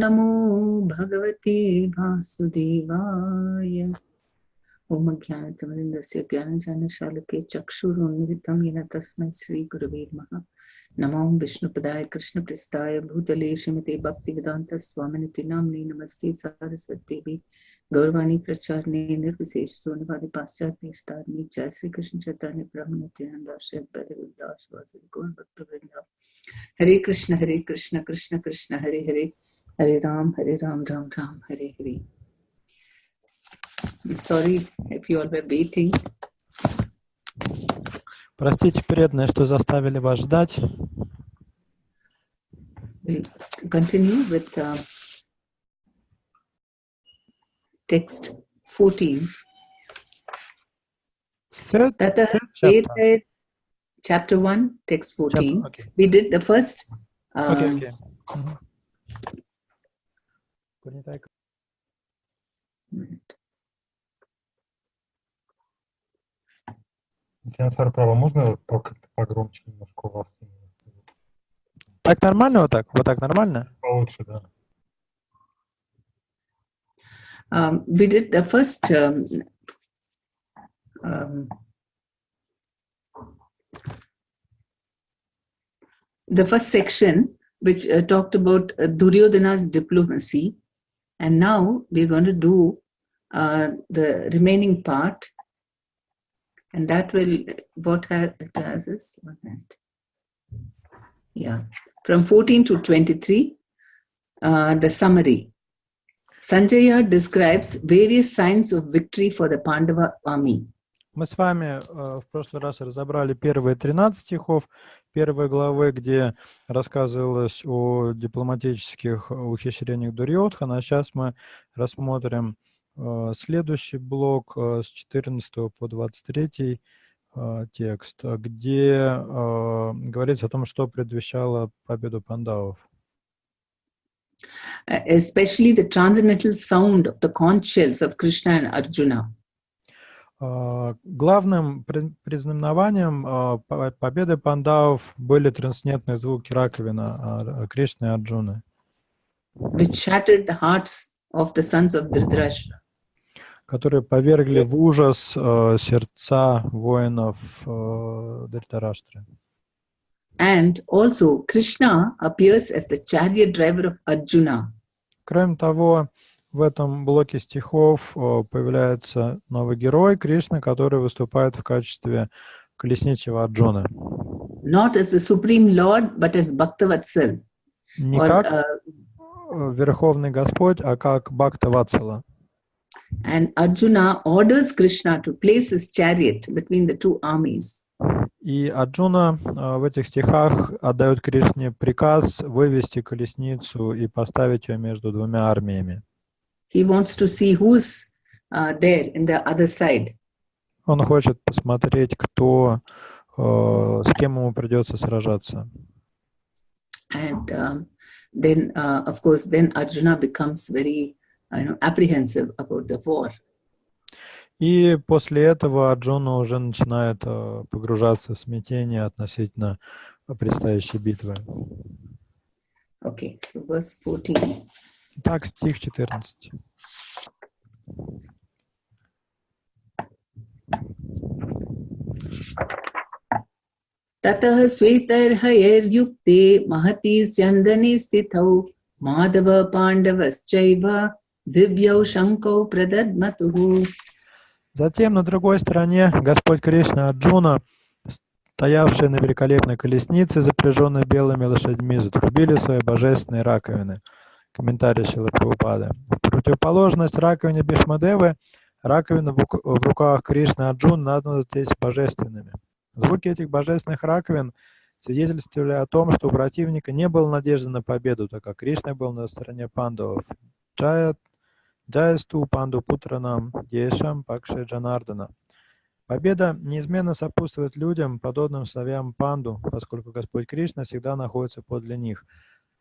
नमो भगवते वासुदेवाय। ओम ज्ञानतिमिरन्दस्य ज्ञानञ्जनशालाकया चक्षुरुन्मिलितं येन तस्मै श्रीगुरवे नमः। नमो विष्णुपदाय कृष्णप्रेष्ठाय भूतले श्रीमते भक्तिवेदान्तस्वामिनिति नाम्ने नमस्ते सरस्वतीदेवी गौरवाणी प्रचारिणे निर्विशेष शून्यवादी पाश्चात्य इष्टार्थे च श्रीकृष्ण चैतन्य प्रभु नित्यानंद श्री अद्वैत गदाधर श्रीवासादि गौर भक्तवृंद। हरे कृष्ण कृष्ण कृष्ण हरे हरे, हरे राम राम राम हरे Hare. Sorry if you all were waiting. Простите, преданные, что заставили вас ждать. We'll continue with text 14. Chapter 1, text 14. Okay. We did the first. Okay. Сенсор право, можно погромче немножко у вас? Так нормально вот так? Вот так нормально? Получше, да. We did the first section, which talked about Duryodhana's diplomacy, and now we're going to do the remaining part, and that will it has is from 14 to 23, the summary. Sanjaya describes various signs of victory for the Pandava army. Мы с вами в прошлый раз разобрали первые 13 стихов первой главы, где рассказывалось о дипломатических ухищрениях Дурьодхана. А сейчас мы рассмотрим следующий блок с 14 по 23 текст, где говорится о том, что предвещало победу пандавов. Especially the transcendental sound of the conch shells of Krishna and Arjuna. Главным признаменованием победы пандавов были трансцендентные звуки раковина Кришны и Арджуны, which shattered the hearts of the sons of Dhritarashtra, которые повергли в ужас сердца воинов Dhritarashtra. And also Krishna appears as the chariot driver of Arjuna. Кроме того, в этом блоке стихов появляется новый герой Кришна, который выступает в качестве колесничего Арджуны. Not as the supreme lord, but as Bhaktavatsal. Не как Верховный Господь, а как Бхактаватсала. And Arjuna orders Krishna to place his chariot between the two armies. И Арджуна в этих стихах отдает Кришне приказ вывести колесницу и поставить ее между двумя армиями. He wants to see who's there in the other side. Он хочет посмотреть, кто, с кем ему придется сражаться. And then, of course, then Arjuna becomes very apprehensive about the war. И после этого Арджуна уже начинает погружаться в смятение относительно предстоящей битвы. Okay, so verse 14. Так, стих 14. ततः श्वेतर्हयैर्युक्ते महती स्यन्दने स्थितौ माधव पाण्डवश्चैव दिव्यौ शङ्कौ प्रदद्मतुः. Затем на другой стороне Господь Кришна и Арджуна, стоявшие на великолепной колеснице, запряженной белыми лошадьми, затрубили свои божественные раковины. Комментарий Шрилы Прабхупады. В противоположность раковине Бхишмадевы, раковины в руках Кришны и Арджуны надо здесь божественными. Звуки этих божественных раковин свидетельствовали о том, что у противника не было надежды на победу, так как Кришна был на стороне пандавов. Джайасту панду путранам дешам пакше джанардана. Победа неизменно сопутствует людям, подобным сыновьям панду, поскольку Господь Кришна всегда находится подле них.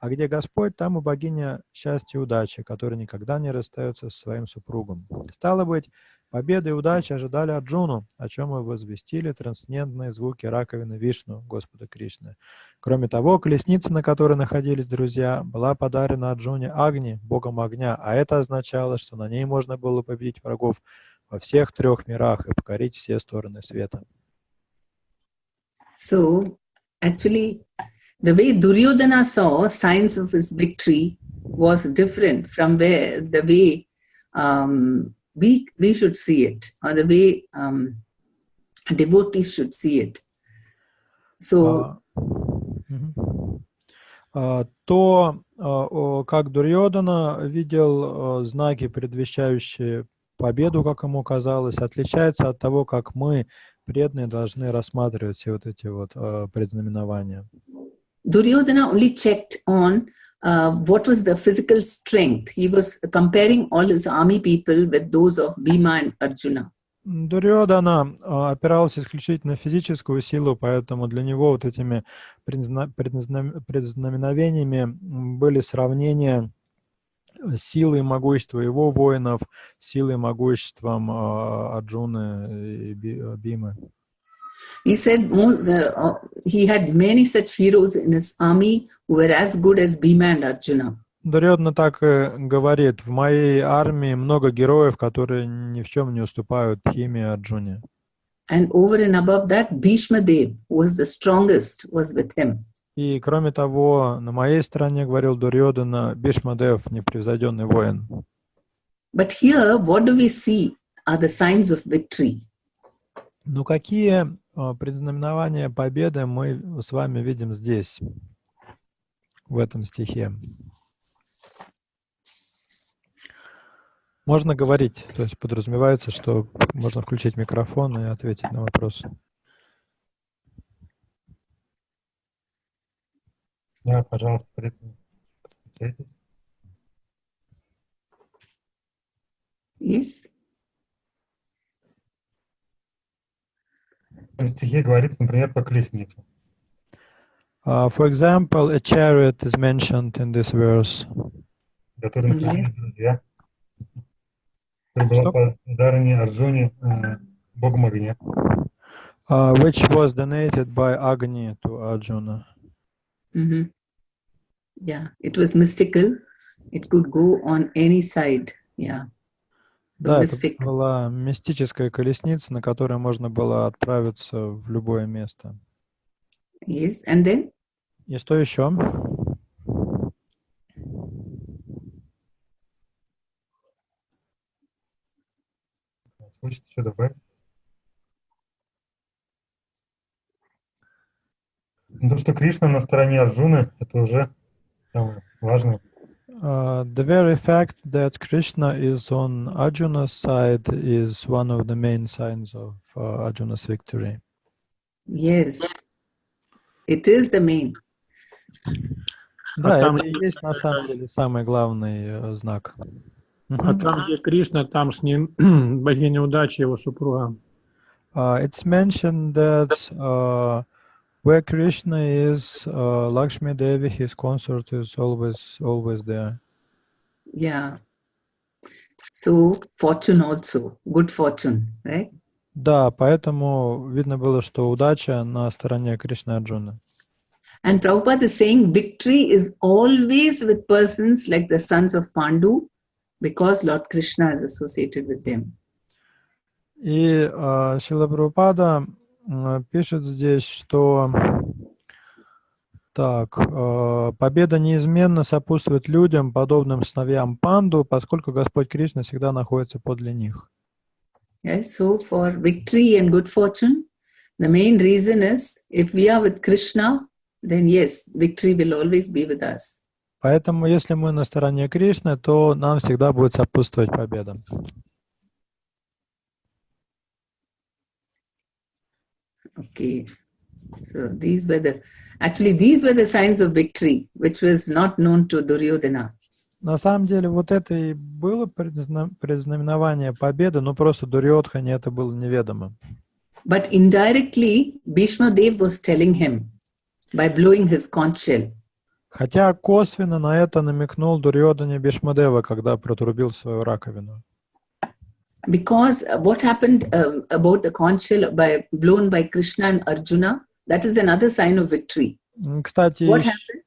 А где Господь, там и богиня счастья и удачи, которая никогда не расстается со своим супругом. Стало быть, Победа и удача ожидали Арджуну, о чем и возвестили трансцендентные звуки раковины Вишну, Господа Кришны. Кроме того, колесница, на которой находились друзья, была подарена Арджуне Агни, богом огня, а это означало, что на ней можно было победить врагов во всех 3 мирах и покорить все стороны света. So, actually, the way Duryodhana saw signs of his victory was different from the way we should see it, or the way devotees should see it. So, как Дурьодана видел знаки, предвещающие победу, как ему казалось, отличается от того, как мы, преданные, должны рассматривать все вот эти вот предзнаменования. Duryodhana only checked on what was the physical strength. He was comparing all his army people with those of Bhima and Arjuna. Дурьодана опирался исключительно на физическую силу, поэтому для него вот этими предзнаменованиями были сравнения силы и могущества его воинов, силой и могуществом Арджуны и Бимы. He said he had many such heroes in his army who were as good as Bhima and Arjuna. Дурьодана так и говорит: в моей армии много героев, которые ни в чем не уступают Бхиме и Арджуне. And over and above that, Bhishma Dev, who was the strongest, was with him. И кроме того, на моей стороне, говорил Дурьодана, Бишмадев, непревзойденный воин. But here, what do we see are the signs of victory. Ну, какие предзнаменования победы мы с вами видим здесь, в этом стихе? Можно говорить, то есть подразумевается, что можно включить микрофон и ответить на вопросы. Да, пожалуйста, подключайтесь. Yes. В стихе говорится, например, про колесницу. For example, a chariot is mentioned in this verse. Который находились друзья. Которая была подарена Арджуне богом огня. Which was donated by Agni to Arjuna. Mm-hmm. Yeah, it was mystical. It could go on any side. Yeah. Да, это была мистическая колесница, на которой можно было отправиться в любое место. Yes, and then? И что еще? Хочет еще добавить? То, что Кришна на стороне Арджуны, это уже самое важное. The very fact that Krishna is on Arjuna's side is one of the main signs of Arjuna's victory. Yes, it is the main. Да, это и есть на самом деле самый главный знак. А там, где Кришна, там с ним богиня удачи, его супруга. It's mentioned that where Krishna is, Lakshmi Devi, his consort, is always there. Yeah. So fortune also, good fortune, right? Да, поэтому видно было, что удача на стороне Кришны и Арджуны. And Prabhupada is saying victory is always with persons like the sons of Pandu, because Lord Krishna is associated with them. И Шрила Прабхупада пишет здесь, что победа неизменно сопутствует людям, подобным сыновьям Панду, поскольку Господь Кришна всегда находится подле них. Yes, so for victory and good fortune, the main reason is if we are with Krishna, then yes, victory will always be with us. Поэтому, если мы на стороне Кришны, то нам всегда будет сопутствовать победа. Okay, so these were the signs of victory, which was not known to Duryodhana. На самом деле, вот это и было предзнаменование победы, но просто Дурьодхане это было неведомо. But indirectly, Bhishma Dev was telling him by blowing his conch shell. Хотя косвенно на это намекнул Дурьодхане Бишмадева, когда протрубил свою раковину. Because what happened about the conch shell blown by Krishna and Arjuna, that is another sign of victory. Кстати, What happened?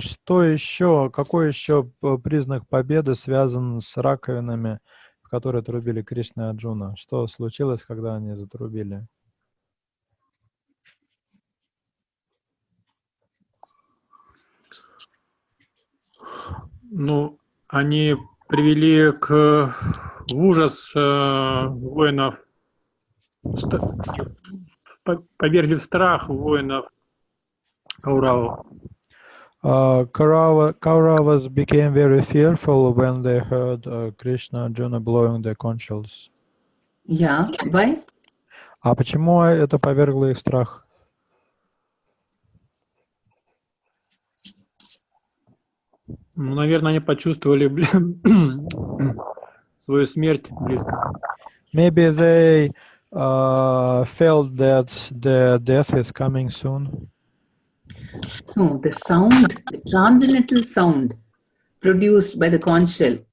что еще, какой еще признак победы связан с раковинами, в которые трубили Кришна и Арджуна? Что случилось, когда они затрубили? Ну, они привели в ужас воинов, повергли в страх воинов Кауравов. Kauravas became very fearful when they heard Krishna and Arjuna blowing their conch shells. Yeah, why? А почему это повергло их в страх? Ну, наверное, они почувствовали свою смерть близко. Maybe they felt that their death is coming soon. No, the sound, the transcendental sound produced by the conch shell.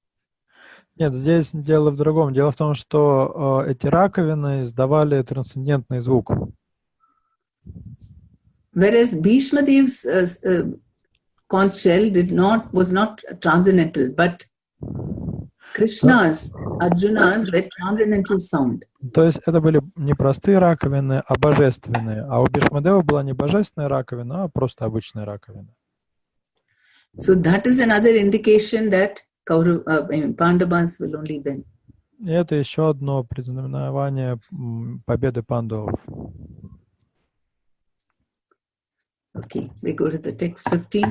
Нет, здесь дело в другом. Дело в том, что эти раковины издавали трансцендентный звук. Whereas Bhishma Dev's conch shell was not transcendental, but Krishna's, Arjuna's were transcendental sound. То есть это были не простые раковины, а божественные. А у Бишмадева была не божественная раковина, а просто обычная раковина. So that is another indication that Pandavas will only win. И это еще одно предзнаменование победы пандавов. Okay, we go to the text 15.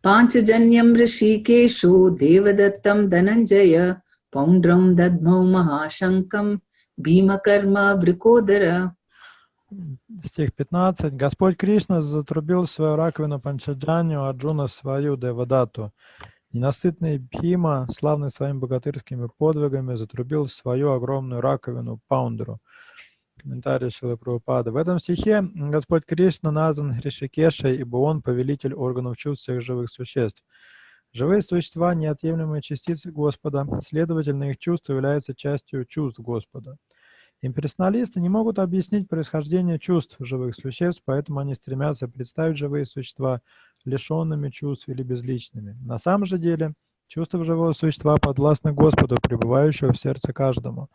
Panchajanyam Rishikeshu Devadattam Dhananjaya Poundram Dadmau Mahashankam Bhimakarma Vrikodara. Стих 15. Господь Кришна затрубил свою раковину Панчаджанью, Арджуна свою Девадату. Ненасытный Бхима, славный своими богатырскими подвигами, затрубил свою огромную раковину Паундру. Комментарий Шрилы Прабхупады. В этом стихе Господь Кришна назван Ришикешей, ибо Он повелитель органов чувств всех живых существ. Живые существа – неотъемлемые частицы Господа, следовательно, их чувство является частью чувств Господа. Имперсоналисты не могут объяснить происхождение чувств живых существ, поэтому они стремятся представить живые существа лишенными чувств или безличными. На самом же деле, чувства живого существа подвластны Господу, пребывающего в сердце каждому.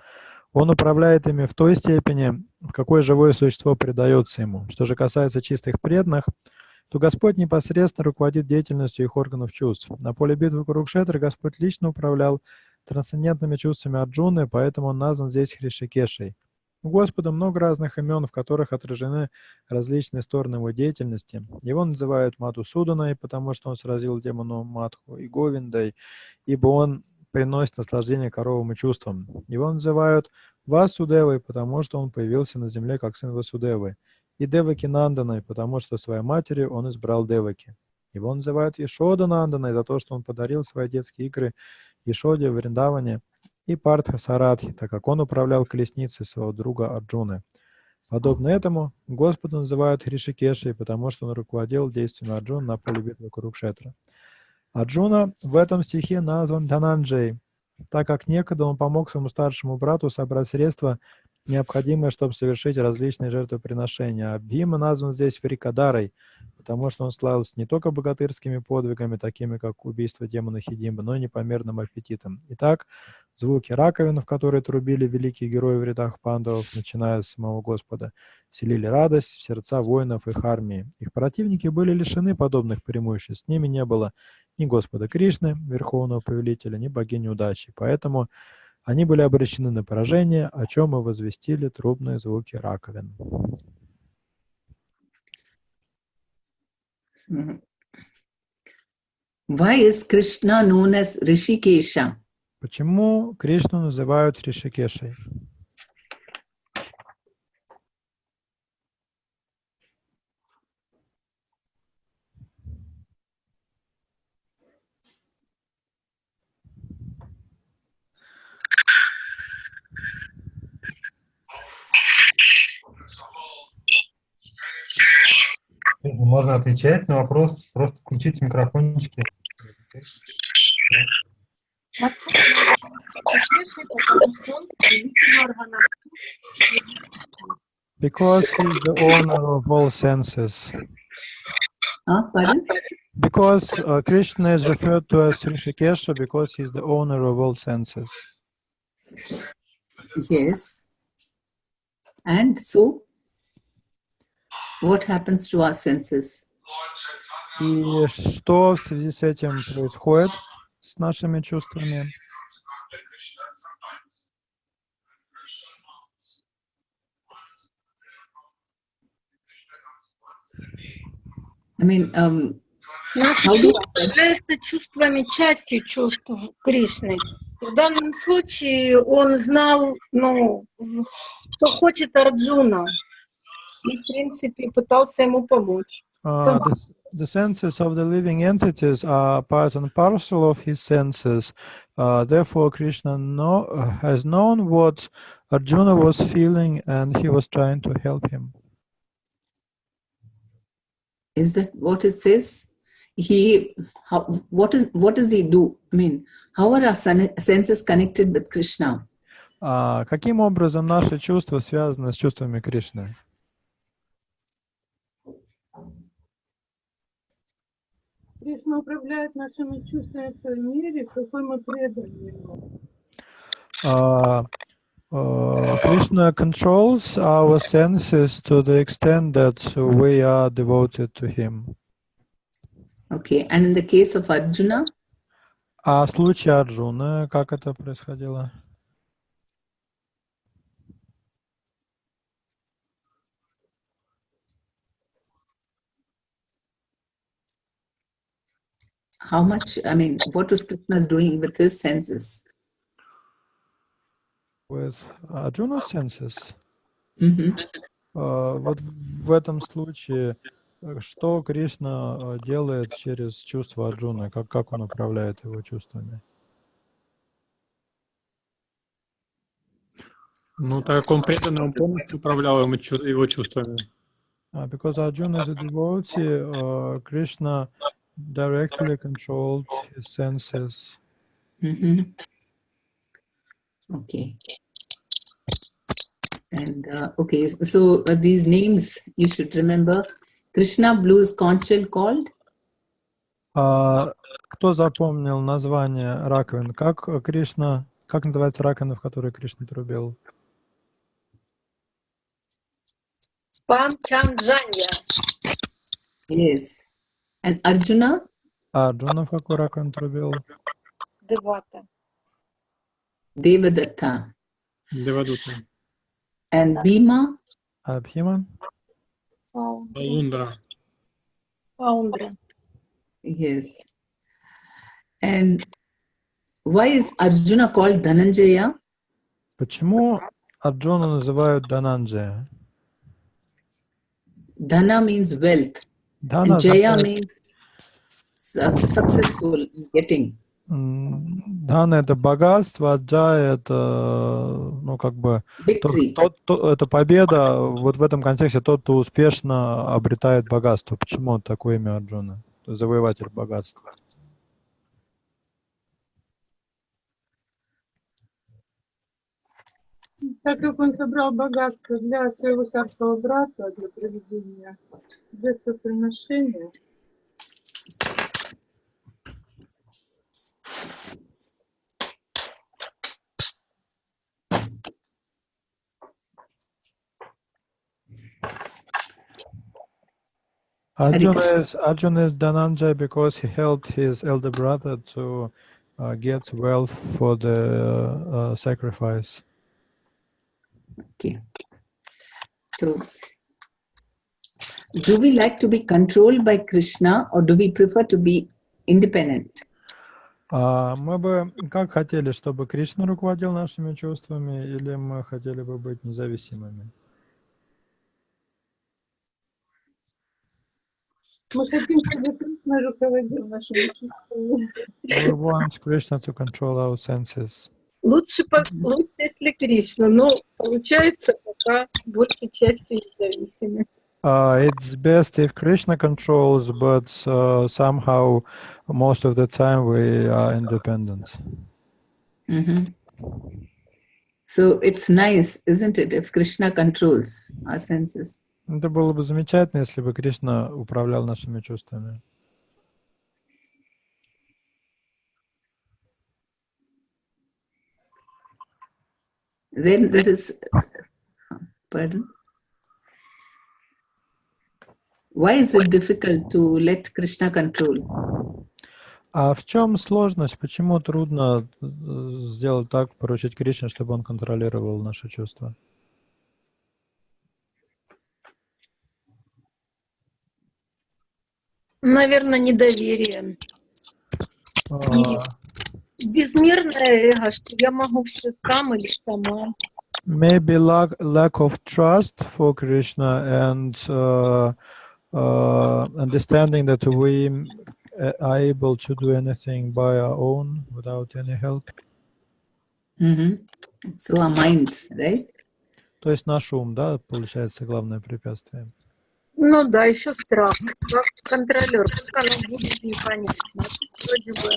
Он управляет ими в той степени, в какой живое существо предается ему. Что же касается чистых преданных, то Господь непосредственно руководит деятельностью их органов чувств. На поле битвы Курукшетры Господь лично управлял трансцендентными чувствами Арджуны, поэтому он назван здесь Хришикешей. У Господа много разных имен, в которых отражены различные стороны его деятельности. Его называют Матусуданой, потому что он сразил демону Матху, и Говиндой, ибо он приносит наслаждение коровам и чувствам. Его называют Васудевой, потому что он появился на земле как сын Васудевы, и Деваки-нанданой, потому что своей матери он избрал Деваки. Его называют Ешода-нанданой за то, что он подарил свои детские игры Ешоде в Вриндаване, и Партха-сарадхи, так как он управлял колесницей своего друга Арджуны. Подобно этому Господа называют Хришикешей, потому что он руководил действиями Арджуны на поле битвы Курукшетра. Арджуна в этом стихе назван Дхананджей, так как некогда он помог своему старшему брату собрать средства, необходимые, чтобы совершить различные жертвоприношения. А Бхима назван здесь Врикадарой, потому что он славился не только богатырскими подвигами, такими как убийство демона Хидимбы, но и непомерным аппетитом. Итак, звуки раковин, в которые трубили великие герои в рядах пандавов, начиная с самого Господа, вселили радость в сердца воинов их армии. Их противники были лишены подобных преимуществ. С ними не было ни Господа Кришны, Верховного Повелителя, ни богини удачи. Поэтому они были обречены на поражение, о чем и возвестили трубные звуки раковин. Why is Krishna known as Rishikesha? Почему Кришну называют Ришикешей? Можно отвечать на вопрос, просто включите микрофончики. Because he's the owner of all senses. Pardon? Because Krishna is referred to as Rishikesha because he's the owner of all senses. Yes. And so, what happens to our senses? И что в связи с этим происходит с нашими чувствами? I mean, Наши how do чувства являются чувствами, частью чувств Кришны. В данном случае он знал, что хочет Арджуна, и, в принципе, пытался ему помочь. The senses of the living entities are part and parcel of his senses. Therefore, Krishna has known what Arjuna was feeling, and he was trying to help him. Is that what it says? What does he do? I mean, how are our senses connected with Krishna? Каким образом наши чувства связаны с чувствами Кришны? Кришна управляет нашими чувствами в той мере, в какой мы преданы ему. Krishna controls our senses to the extent that we are devoted to him. Okay, and in the case of Arjuna? А в случае Арджуны, как это происходило? How much, I mean, what was Krishna doing with his senses? With Arjuna's senses? Mm-hmm. Вот в этом случае, что Кришна делает через чувства Арджуны? Как он управляет его чувствами? Ну, так как он преданный, он полностью управлял его чувствами. Because Arjuna is a devotee, Krishna directly controlled his senses. Mm-hmm. Okay. And okay, so these names you should remember. Krishna blue is conch shell called? Кто запомнил название раковин? Как называется раковина, в которой Кришна трубил? Панчанджанья. Yes. And Arjuna? Арджуна в какой раковин трубил? Девата. Devadatta. Девадута. And Bhima? Абхима? Алундра. Аундра. Yes. And why is Arjuna called Dhananjaya? Почему Арджуна называют Дананджая? Dhana means wealth. Дана And Jaya means successful in getting. Дана — это богатство, а Джая — это, Victory. это победа. Вот в этом контексте тот, кто успешно обретает богатство. Почему такое имя Арджуна? Завоеватель богатства. Так как он собрал богатство для своего старшего брата, для проведения жертвоприношения, Arjuna is Dhananjaya because he helped his elder brother to get wealth for the sacrifice. Okay. So, do we like to be controlled by Krishna or do we prefer to be independent? Мы бы как хотели, чтобы Кришна руководил нашими чувствами, или мы хотели бы быть независимыми? мы хотим, чтобы Кришна руководил нашими чувствами. We want Krishna to control our senses. Лучше, если Кришна, но получается пока большей частью независимость. It's best if Krishna controls, but somehow most of the time we are independent. Mm-hmm. So it's nice, isn't it, if Krishna controls our senses? Это было бы замечательно, если бы Кришна управлял нашими чувствами. Then there is, pardon? Why is it difficult to let Krishna control? А в чем сложность? Почему трудно сделать так, поручить Кришне, чтобы он контролировал наши чувства? Наверное, недоверие. Безмерное эго, что я могу все сам или сама. Maybe lack of trust for Krishna and understanding that we are able to do anything by our own without any help. So our minds, right? То есть наш ум, да, получается главное препятствие. Ну да, еще страх. Страх контролер. Как оно будет, непонятно. Вроде бы.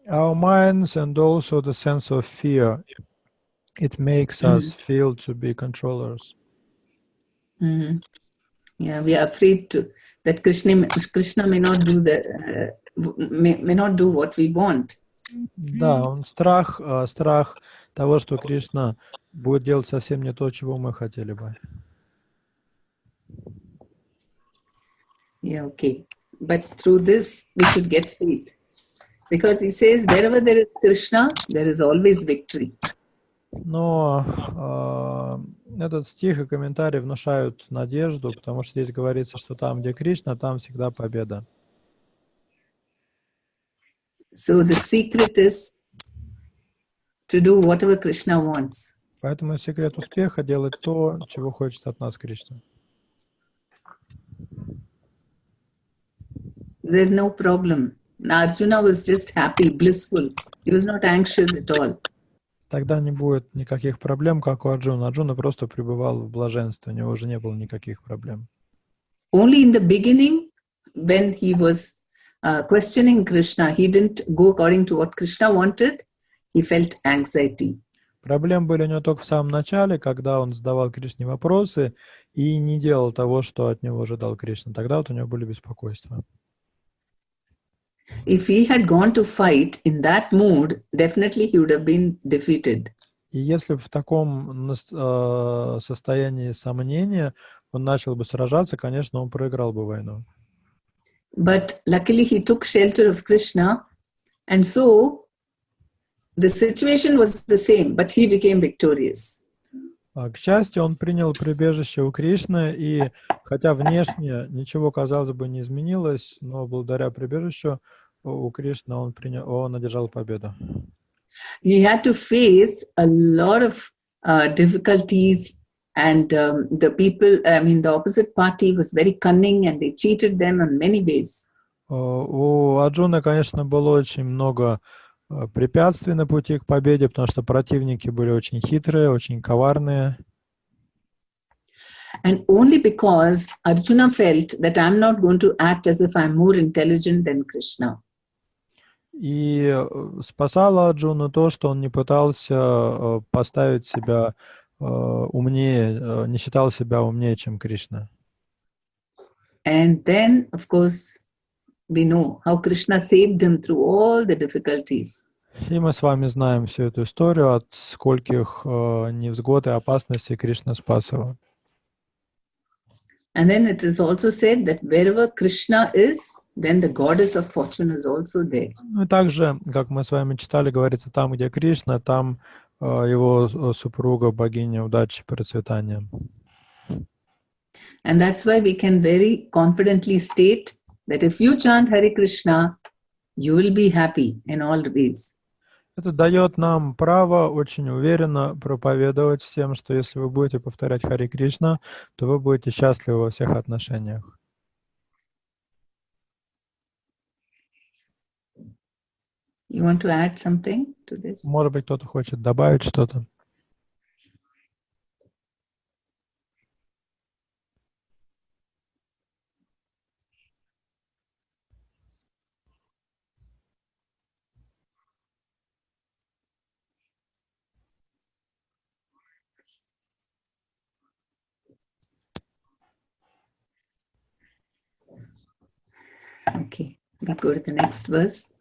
Our minds and also the sense of fear, it makes us feel to be controllers. Yeah, we are afraid that Krishna may not do may not do what we want. Да, страх того, что Кришна будет делать совсем не то, чего мы хотели бы. Yeah, okay. But through this, we should get faith. Because he says, wherever there is Krishna, there is always victory. Но этот стих и комментарий внушают надежду, потому что здесь говорится, что там, где Кришна, там всегда победа. So the secret is to do whatever Krishna wants. Поэтому секрет успеха — делать то, чего хочет от нас Кришна. There's no problem. Arjuna was just happy, blissful. He was not anxious at all. Тогда не будет никаких проблем, как у Арджуна. Арджуна просто пребывал в блаженстве, у него уже не было никаких проблем. Only in the beginning, when he was questioning Krishna, he didn't go according to what Krishna wanted. He felt anxiety. Проблемы были у него только в самом начале, когда он задавал Кришне вопросы и не делал того, что от него ожидал Кришна. Тогда вот у него были беспокойства. If he had gone to fight in that mood, definitely he would have been defeated. И если бы в таком состоянии сомнения он начал бы сражаться, конечно, он проиграл бы войну. But luckily he took shelter of Krishna, and so the situation was the same, but he became victorious. К счастью, он принял прибежище у Кришны, и хотя внешне ничего, казалось бы, не изменилось, но благодаря прибежищу у Кришны он одержал победу. He had to face a lot of difficulties, and the people, the opposite party was very cunning, and they cheated them in many ways. У Арджуны, конечно, было очень много препятствий на пути к победе, потому что противники были очень хитрые, очень коварные. And only because Arjuna felt that I'm not going to act as if I'm more intelligent than Krishna. И спасало Арджуну то, что он не пытался поставить себя умнее, не считал себя умнее, чем Кришна. And then, of course, we know how Krishna saved him through all the difficulties. И мы с вами знаем всю эту историю, от скольких невзгод и опасностей Кришна спас его. And then it is also said that wherever Krishna is, then the goddess of fortune is also there. Ну и также, как мы с вами читали, говорится, там, где Кришна, там его супруга, богиня удачи, процветания. And that's why we can very confidently state that if you chant Hare Krishna, you will be happy in all ways. Это дает нам право очень уверенно проповедовать всем, что если вы будете повторять Харе Кришна, то вы будете счастливы во всех отношениях. You want to add something to this? Может быть, кто-то хочет добавить что-то? We go to the next verse,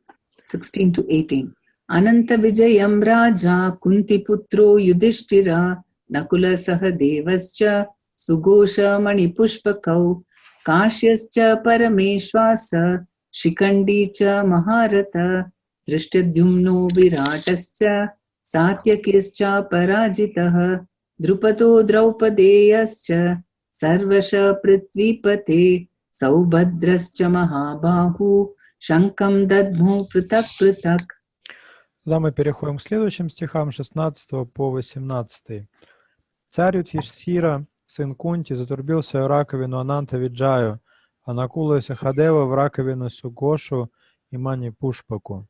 16 to 18. Ananta Vijayam Raja Kunti Putro Yudhishthira Nakula Sahadevascha Sugosha Mani Pushpakau Kashyascha Parameshwasa Shikandi cha Maharata Drishtadyumno Viratascha Satyakischa Parajitah Drupado Draupadeyascha Sarvasha Prithvipate Saubhadrascha Mahabahu Shankam Dadmu Pritak Pritak. Тогда мы переходим к следующим стихам 16 по 18. Царь Юдхиштхира, сын Кунти, затрубил свою раковину Ананта Виджаю, а Накула Сахадева в раковину Сугошу и Мани Пушпаку.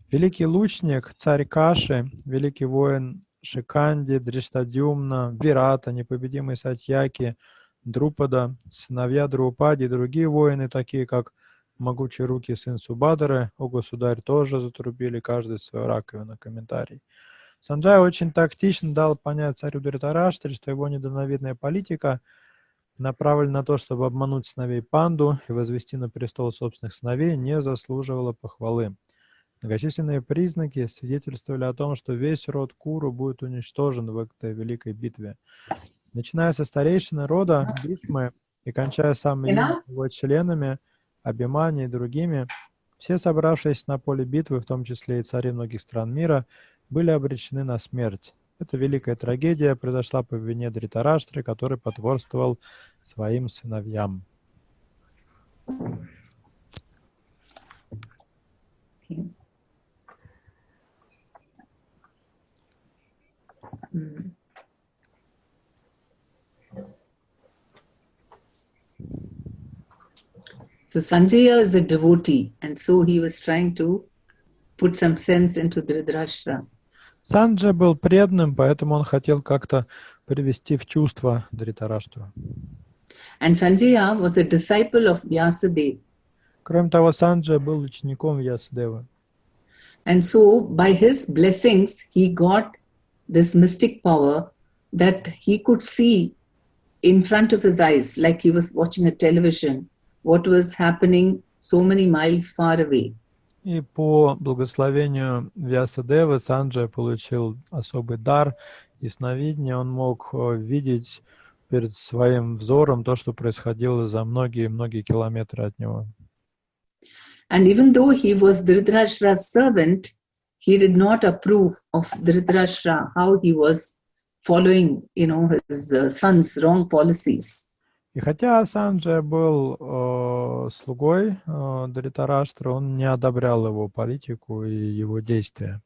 Великий лучник, царь Каши, великий воин Шиканди, Дриштадюмна, Вирата, непобедимый Сатьяки, Друпада, сыновья Друпади и другие воины, такие как могучие руки сын Субадры, о государь, тоже затрубили каждый свою раковину. Комментарий. Санджай очень тактично дал понять царю Дритараштре, что его недальновидная политика направлена на то, чтобы обмануть сыновей Панду и возвести на престол собственных сыновей, не заслуживала похвалы. Многочисленные признаки свидетельствовали о том, что весь род Куру будет уничтожен в этой великой битве. Начиная со старейшины рода Бхишмы и кончая самыми его членами, Абхимани и другими, все собравшиеся на поле битвы, в том числе и цари многих стран мира, были обречены на смерть. Эта великая трагедия произошла по вине Дритараштры, который потворствовал своим сыновьям. So Sanjaya is a devotee, and so he was trying to put some sense into Dhritarashtra. Санджа был преданным, поэтому он хотел как-то привести в чувство Дритараштру. And Sanjaya was a disciple of Vyasadeva. Кроме того, Санджа был учеником Вьясадевы. And so by his blessings, he got this mystic power that he could see in front of his eyes, like he was watching a television, what was happening so many miles far away. И по благословению Вьясадевы Санджа получил особый дар ясновидения. Он мог видеть перед своим взором то, что происходило за многие-многие километры от него. And even though he was Dhritarashtra's servant, he did not approve of Dhritarashtra, how he was following, his son's wrong policies. И хотя Санджа был слугой Дритараштры, он не одобрял его политику и его действия.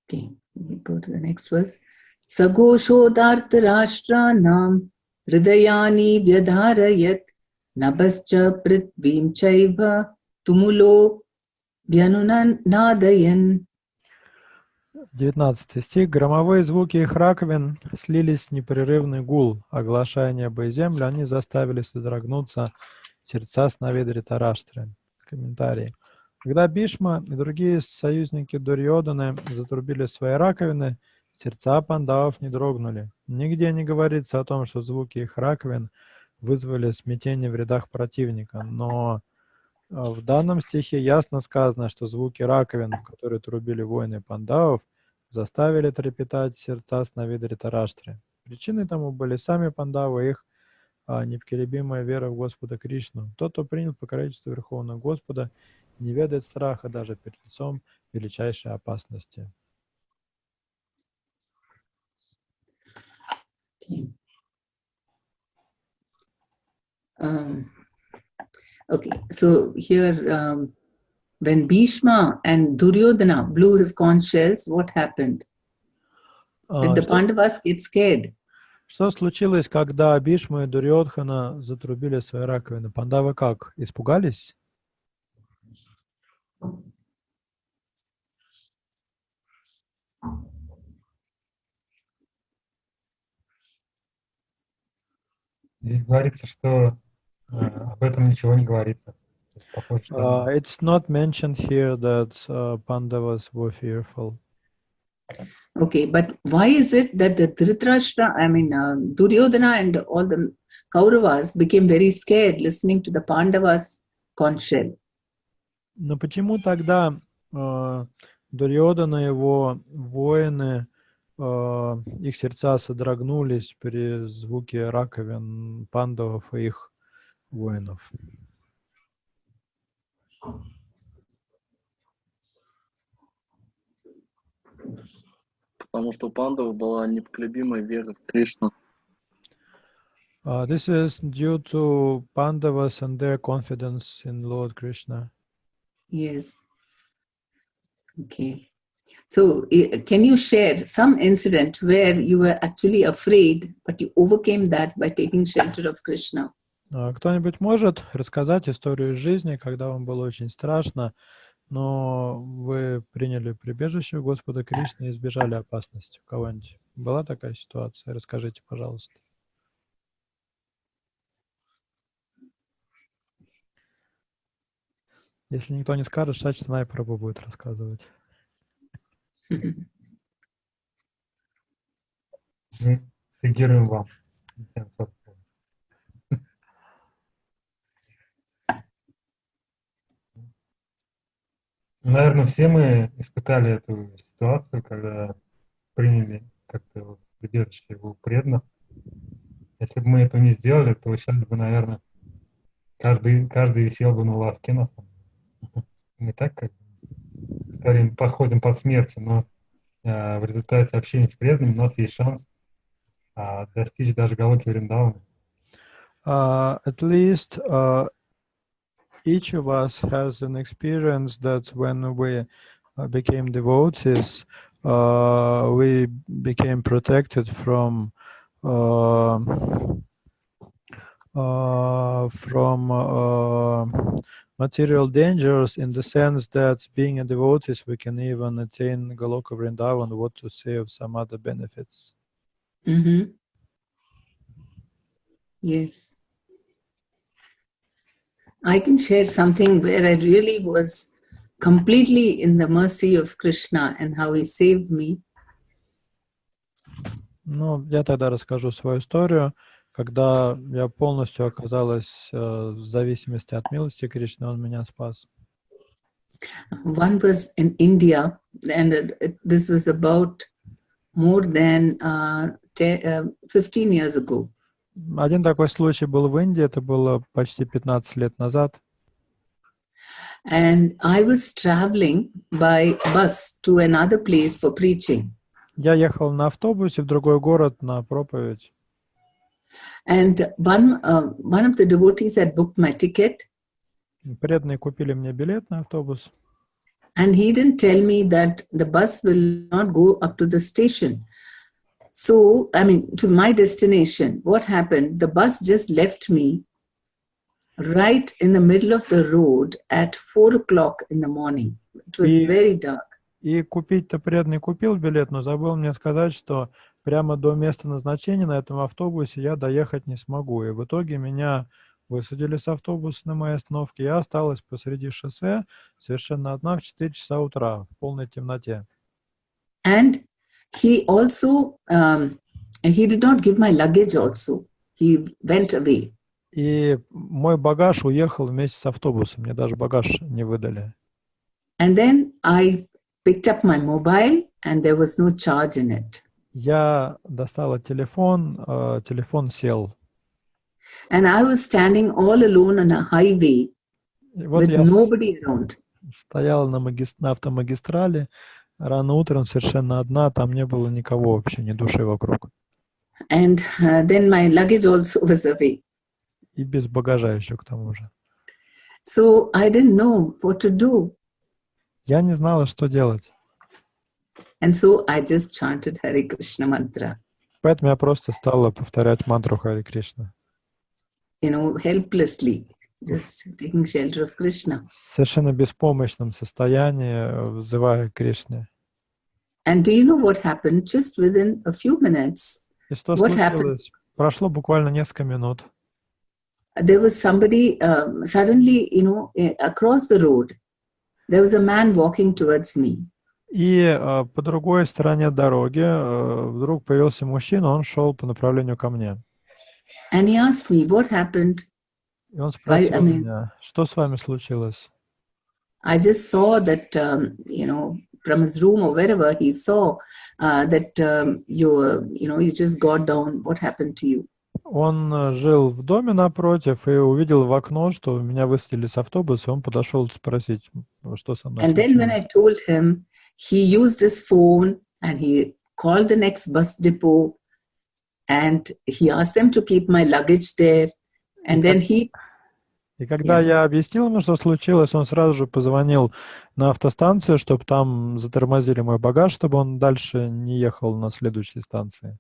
Okay, we go to the next verse. Sagoshodhartarashtranam hridayani vyadharayat nabascha prithvim chaiva tumulo vyanunadayan. 19 стих. Громовые звуки их раковин слились в непрерывный гул. Оглашая небо и землю, они заставили содрогнуться сердца сыновей Дритараштры. Комментарий. Когда Бхишма и другие союзники Дурьоданы затрубили свои раковины, сердца пандавов не дрогнули. Нигде не говорится о том, что звуки их раковин вызвали смятение в рядах противника, но в данном стихе ясно сказано, что звуки раковин, в которые трубили воины пандавов, заставили трепетать сердца сыновей Дритараштры. Причиной тому были сами пандавы и их непоколебимая вера в Господа Кришну. Тот, кто принял покровительство Верховного Господа, не ведает страха даже перед лицом величайшей опасности. Okay, so here when Bhishma and Duryodhana blew his conch shells, what happened? Did the Pandavas get scared? Что случилось, когда Бхишма и Дурьодхана затрубили свои раковины? Пандавы как? Испугались? Здесь говорится, что об этом ничего не говорится. Похоже, что It's not mentioned here that Pandavas were fearful. Okay, but why is it that the Duryodhana and all the Kauravas became very scared listening to the Pandavas' conch shell? Но почему тогда Дурьодана и его воины, их сердца содрогнулись при звуке раковин пандавов и их воинов? Потому что у пандавов была непоколебимая вера в Кришну. This is due to Pandavas and their confidence in Lord Krishna. Yes. Okay. So, can you share some incident where you were actually afraid, but you overcame that by taking shelter of Krishna? Кто-нибудь может рассказать историю из жизни, когда вам было очень страшно, но вы приняли прибежище у Господа Кришны и избежали опасности? У кого-нибудь была такая ситуация? Расскажите, пожалуйста. Если никто не скажет, Шач Снайпер будет рассказывать. Мы реагируем вам. Наверное, все мы испытали эту ситуацию, когда приняли как-то вот прибежище у преданных. Если бы мы этого не сделали, то сейчас бы, наверное, каждый висел бы на волоске на самом деле. Мы так как бы подходим под смертью, но в результате общения с преданными у нас есть шанс достичь даже Галоки Вриндавана. At least each of us has an experience that when we became devotees, we became protected from material dangers, in the sense that being a devotees, we can even attain Goloka Vrindavan, what to say of some other benefits. Mm-hmm. Yes. I can share something where I really was completely in the mercy of Krishna and how he saved me. Ну, я тогда расскажу свою историю, когда я полностью оказалась в зависимости от милости Кришны, он меня спас. One was in India, and this was about more than 15 years ago. Один такой случай был в Индии, это было почти 15 лет назад. And I was traveling by bus to another place for preaching. Я ехал на автобусе в другой город на проповедь. And one of the devotees had booked my ticket. Преданные купили мне билет на автобус. And he didn't tell me that the bus will not go up to the station. So, to my destination. What happened? The bus just left me right in the middle of the road at 4 o'clock in the morning. It was very dark. И купить-то преданный купил билет, но забыл мне сказать, что прямо до места назначения на этом автобусе я доехать не смогу. И в итоге меня высадили с автобуса на моей остановке. Я осталась посреди шоссе совершенно одна в 4 часа утра, в полной темноте. And he also, he did not give my luggage also. He went away. И мой багаж уехал вместе с автобусом. Мне даже багаж не выдали. And then I picked up my mobile and there was no charge in it. Я достала телефон, телефон сел. And I was standing all alone on a highway with nobody around. Стояла на автомагистрали, рано утром совершенно одна, там не было никого вообще, ни души вокруг. And then my luggage also was away. И без багажа еще к тому же. So I didn't know what to do. Я не знала, что делать. And so I just chanted Hare Krishna mantra. Поэтому я просто стала повторять мантру Харе Кришна. Helplessly, just taking shelter of Krishna. В совершенно беспомощном состоянии, взывая к Кришне. And do you know what happened? Just within a few minutes, И что случилось? Прошло буквально несколько минут. There was somebody, suddenly, across the road, there was a man walking towards me. И по другой стороне дороги вдруг появился мужчина, он шел по направлению ко мне. And he asked me, what happened? И он I спросил mean, меня, что с вами случилось? I just saw that, from his room or wherever he saw that you just got down. What happened to you? Он жил в доме напротив и увидел в окно, что меня высадили с автобуса, и он подошел спросить, что со мной And then when I случилось. told him, he used his phone and he called the next bus depot and he asked them to keep my luggage there. And then И когда я объяснил ему, что случилось, он сразу же позвонил на автостанцию, чтобы там затормозили мой багаж, чтобы он дальше не ехал на следующей станции.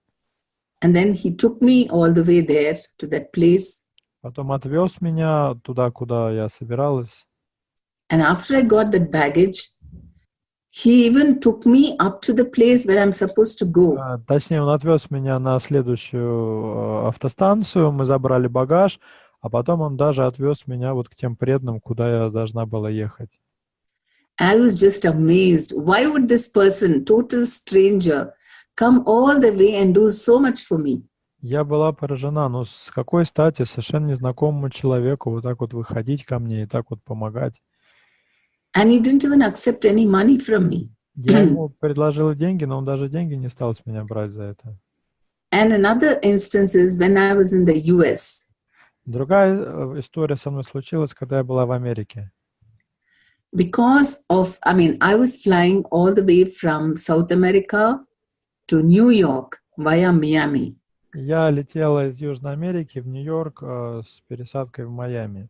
And then he took me all the way there to that place. Потом отвез меня туда, куда я собиралась. And after I got that baggage, he even took me up to the place where I'm supposed to go. Точнее, он отвез меня на следующую автостанцию, мы забрали багаж, а потом он даже отвез меня вот к тем преданным, куда я должна была ехать. I was just amazed. Why would this person, total stranger, come all the way and do so much for me? Я была поражена, но с какой стати совершенно незнакомому человеку вот так вот выходить ко мне и так вот помогать? And he didn't even accept any money from me. Я ему предложила деньги, но он даже деньги не стал с меня брать за это. And another instance is when I was in the US. Другая история со мной случилась, когда я была в Америке. Because of, I was flying all the way from South America to New York via Miami. Я летела из Южной Америки в Нью-Йорк с пересадкой в Майами.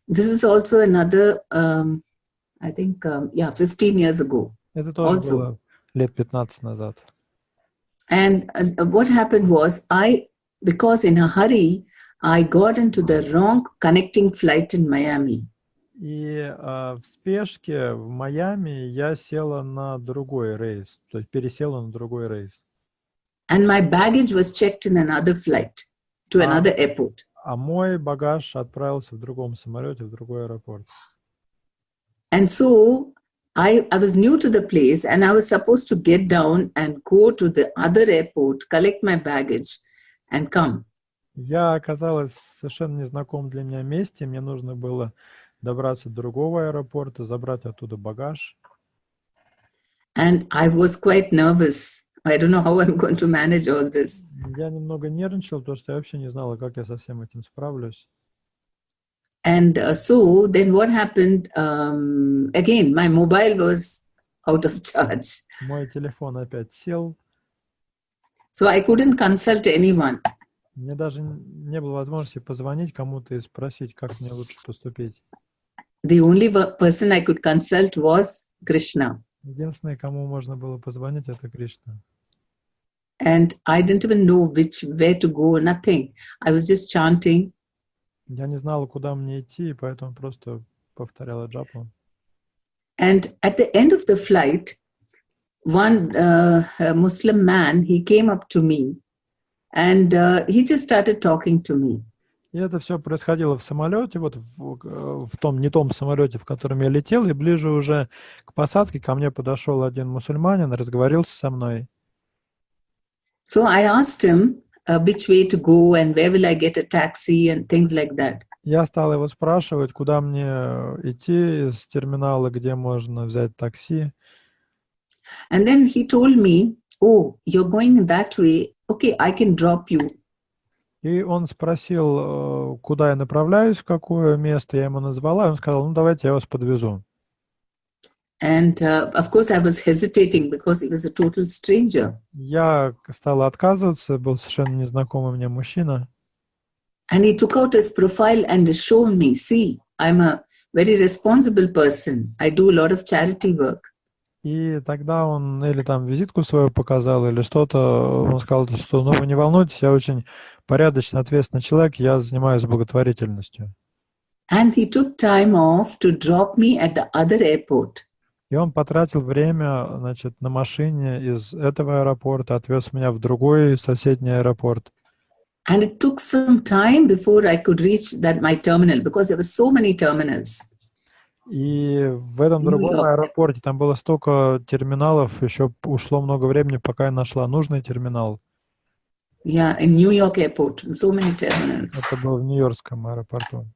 This is also another, I think, 15 years ago. Это тоже было лет 15 назад. And what happened was, because in a hurry, I got into the wrong connecting flight in Miami. И в спешке в Майами я села на другой рейс, то есть пересела на другой рейс. And my baggage was checked in another flight to another airport. А мой багаж отправился в другом самолете, в другой аэропорт. And so I was new to the place and I was supposed to get down and go to the other airport, collect my baggage and come. Я оказалась в совершенно незнакомом для меня месте. Мне нужно было добраться до другого аэропорта, забрать оттуда багаж. And I was quite nervous. I don't know how I'm going to manage all this. Я немного нервничал, потому что я вообще не знала, как я со всем этим справлюсь. And so then what happened, again, my mobile was out of charge. Мой телефон опять сел. So I couldn't consult anyone. Мне даже не было возможности позвонить кому-то и спросить, как мне лучше поступить. The only person I could consult was Krishna. Единственное, кому можно было позвонить, это Кришна. And I didn't even know where to go, nothing. I was just chanting. Я не знала, куда мне идти, и поэтому просто повторяла джапу. And at the end of the flight, one Muslim man, he came up to me and he just started talking to me. И это все происходило в самолете, вот в том, не том самолете, в котором я летел, и ближе уже к посадке ко мне подошел один мусульманин, разговорился со мной. So I asked him which way to go and where will I get a taxi and things like that. Я стал его спрашивать, куда мне идти из терминала, где можно взять такси. And then he told me, oh, you're going that way. Okay, I can drop you. И он спросил, куда я направляюсь, в какое место я ему назвала. И он сказал, ну давайте я вас подвезу. And of course I was hesitating because he was a total stranger. Я стала отказываться, был совершенно незнакомый мне мужчина. And he took out his profile and showed me, see, I'm a very responsible person. I do a lot of charity work. И тогда он или там визитку свою показал, или что-то, он сказал, что ну вы не волнуйтесь, я очень порядочный, ответственный человек, я занимаюсь благотворительностью. And he took time off to drop me at the other airport. И он потратил время, значит, на машине из этого аэропорта, отвез меня в другой соседний аэропорт. And it took some time before I could reach my terminal because there were so many terminals. И в этом другом аэропорте там было столько терминалов, еще ушло много времени, пока я нашла нужный терминал. Yeah, in New York airport, so many terminals. Это было в Нью-Йоркском аэропорту.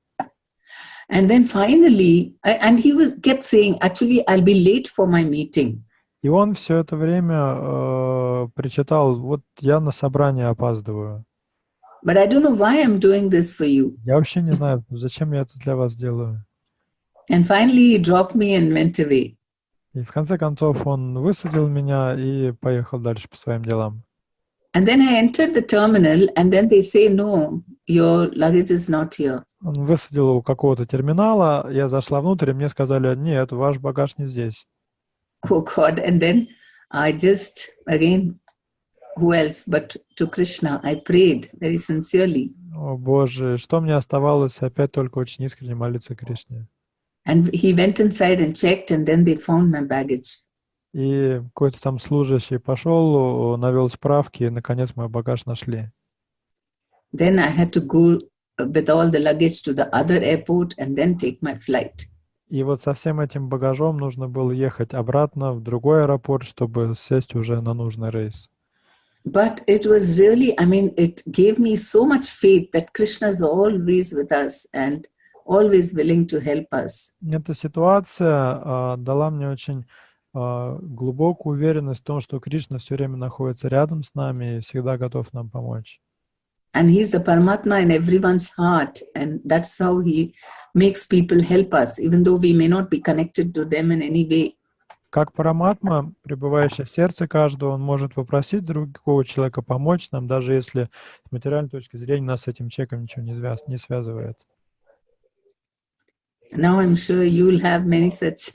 And then finally, and he kept saying, actually, I'll be late for my meeting. И он все это время причитал, вот я на собрание опаздываю. But I don't know why I'm doing this for you. Я вообще не знаю, зачем я это для вас делаю. And finally, he dropped me and went away. И в конце концов он высадил меня и поехал дальше по своим делам. And then I entered the terminal, and then they say, no, your luggage is not here. Он высадил у какого-то терминала, я зашла внутрь, и мне сказали, нет, ваш багаж не здесь. Oh God. And then I just, again, who else but to Krishna, I prayed very sincerely. О Боже, что мне оставалось? Опять только очень искренне молиться Кришне. And he went inside and checked, and then they found my baggage. И какой-то там служащий пошел, навел справки, и, наконец, мой багаж нашли. Then I had to go with all the luggage to the other airport and then take my flight. И вот со всем этим багажом нужно было ехать обратно в другой аэропорт, чтобы сесть уже на нужный рейс. But it was really, I mean, it gave me so much faith that Krishna is always with us and always willing to help us. Эта ситуация дала мне очень глубокую уверенность в том, что Кришна все время находится рядом с нами и всегда готов нам помочь. And he's the Paramatma in everyone's heart, and that's how he makes people help us, even though we may not be connected to them in any way. Как Параматма, пребывающий в сердце каждого, он может попросить другого человека помочь нам, даже если с материальной точки зрения нас с этим человеком ничего не связывает. Now I'm sure you'll have many such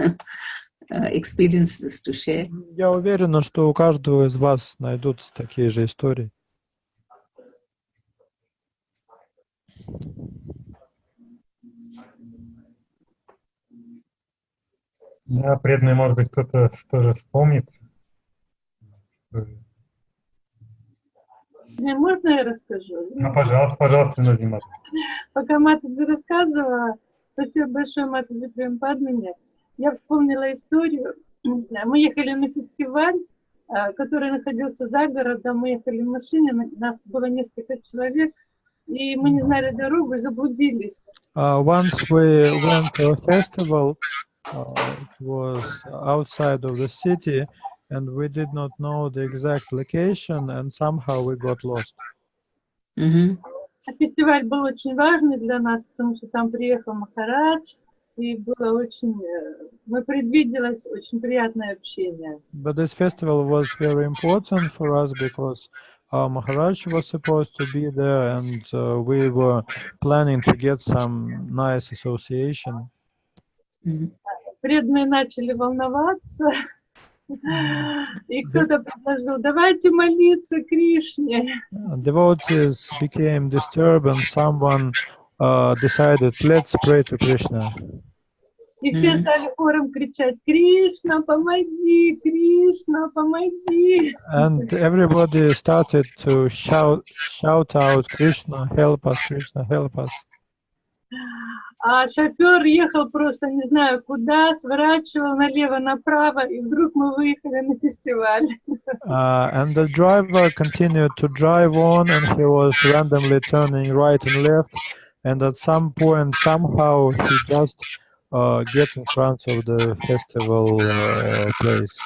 experiences to share. Я уверен, что у каждого из вас найдутся такие же истории. Да, преданный, может быть, кто-то тоже вспомнит. Можно я расскажу? Ну, пожалуйста, Назима. Пока Матаджи рассказывала, спасибо большое Матаджи Према Падмини, я вспомнила историю. Мы ехали на фестиваль, который находился за городом, мы ехали в машине, нас было несколько человек, и мы не знали дорогу и заблудились. Once we went to a festival, it was outside of the city, and we did not know the exact location, and somehow we got lost. Mm-hmm. Фестиваль был очень важный для нас, потому что там приехал Махарадж, и было очень, мы предвиделось очень приятное общение. But this festival was very important for us because Maharaj was supposed to be there, and we were planning to get some nice association. Преданные начали волноваться, и кто-то предложил, давайте молиться Кришне. Devotees became disturbed, and someone decided, let's pray to Krishna. И все стали хором кричать, Кришна, помоги, Кришна, помоги. And everybody started to shout out, Krishna, help us, Krishna, help us. А шофер ехал просто не знаю куда, сворачивал налево-направо, и вдруг мы выехали на фестиваль. And the driver continued to drive on, and he was randomly turning right and left, and at some point, somehow, he just gets in front of the festival place.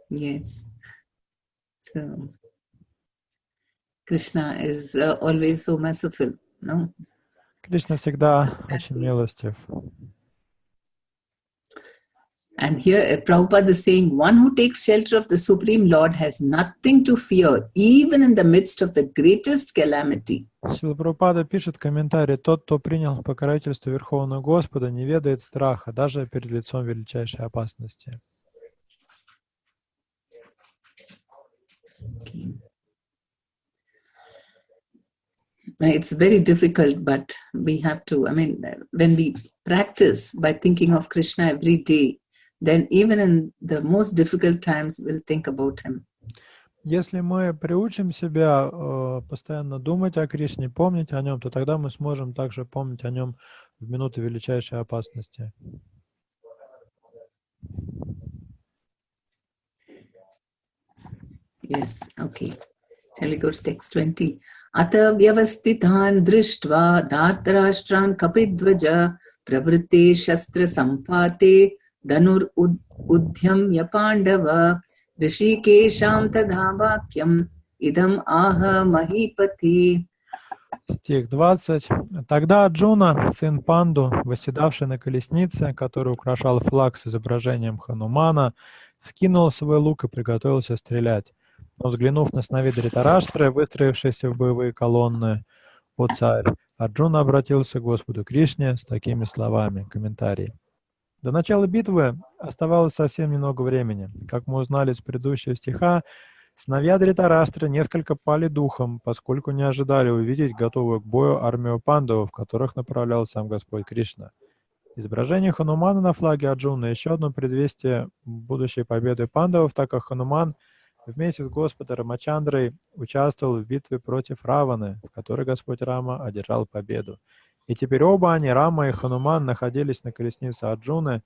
Yes. So, Krishna is always so merciful, no? Кришна всегда очень милостив. And here Prabhupada is saying, one who takes shelter of the Supreme Lord has nothing to fear, even in the midst of the greatest calamity. Шрила Прабхупада пишет в комментарии, тот, кто принял покровительство Верховного Господа, не ведает страха, даже перед лицом величайшей опасности. Okay. It's very difficult, but we have to, I mean, when we practice by thinking of Krishna every day, then even in the most difficult times, we'll think about him. Если мы приучим себя постоянно думать о Кришне, помнить о нем, то тогда мы сможем также помнить о нем в минуты величайшей опасности. Yes, okay. Shall we go to text 20? Ata vyavasthitan drishtva dhartarashtran kapidvaja pravritte shastra sampate dhanur udhyamya pandava rishikesham tadha vakyam idam aha mahipati. Стих 20. Тогда Арджуна, сын Панду, восседавший на колеснице, который украшал флаг с изображением Ханумана, вскинул свой лук и приготовился стрелять. Но взглянув на сновидца Дритараштры, выстроившиеся в боевые колонны, «О царь!», Арджуна обратился к Господу Кришне с такими словами. Комментарий. До начала битвы оставалось совсем немного времени. Как мы узнали из предыдущего стиха, сыновья Дритараштры несколько пали духом, поскольку не ожидали увидеть готовую к бою армию пандавов, в которых направлял сам Господь Кришна. Изображение Ханумана на флаге Арджуны — еще одно предвестие будущей победы пандавов, так как Хануман вместе с Господом Рамачандрой участвовал в битве против Раваны, в которой Господь Рама одержал победу. И теперь оба они, Рама и Хануман, находились на колеснице Арджуны,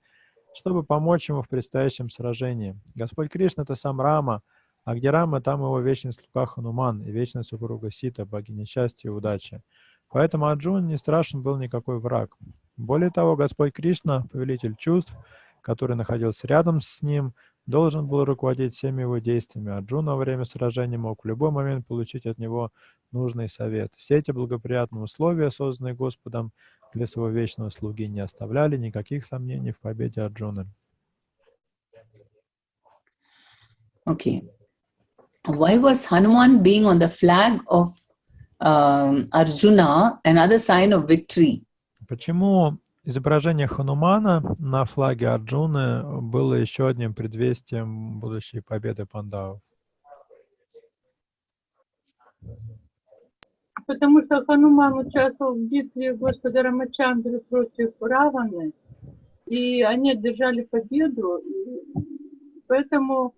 чтобы помочь ему в предстоящем сражении. Господь Кришна — это сам Рама, а где Рама, там его вечный слуга Хануман и вечная супруга Сита, богиня счастья и удачи. Поэтому Арджуне не страшен был никакой враг. Более того, Господь Кришна, повелитель чувств, который находился рядом с ним, должен был руководить всеми его действиями. Арджуна во время сражения мог в любой момент получить от него нужный совет. Все эти благоприятные условия, созданные Господом для своего вечного слуги, не оставляли никаких сомнений в победе Арджуны. Okay. Why was Hanuman being on the flag of Arjuna another sign of victory? Почему изображение Ханумана на флаге Арджуны было еще одним предвестием будущей победы пандавов? Потому что Хануман участвовал в битве Господа Рамачандры против Раваны, и они одержали победу, поэтому...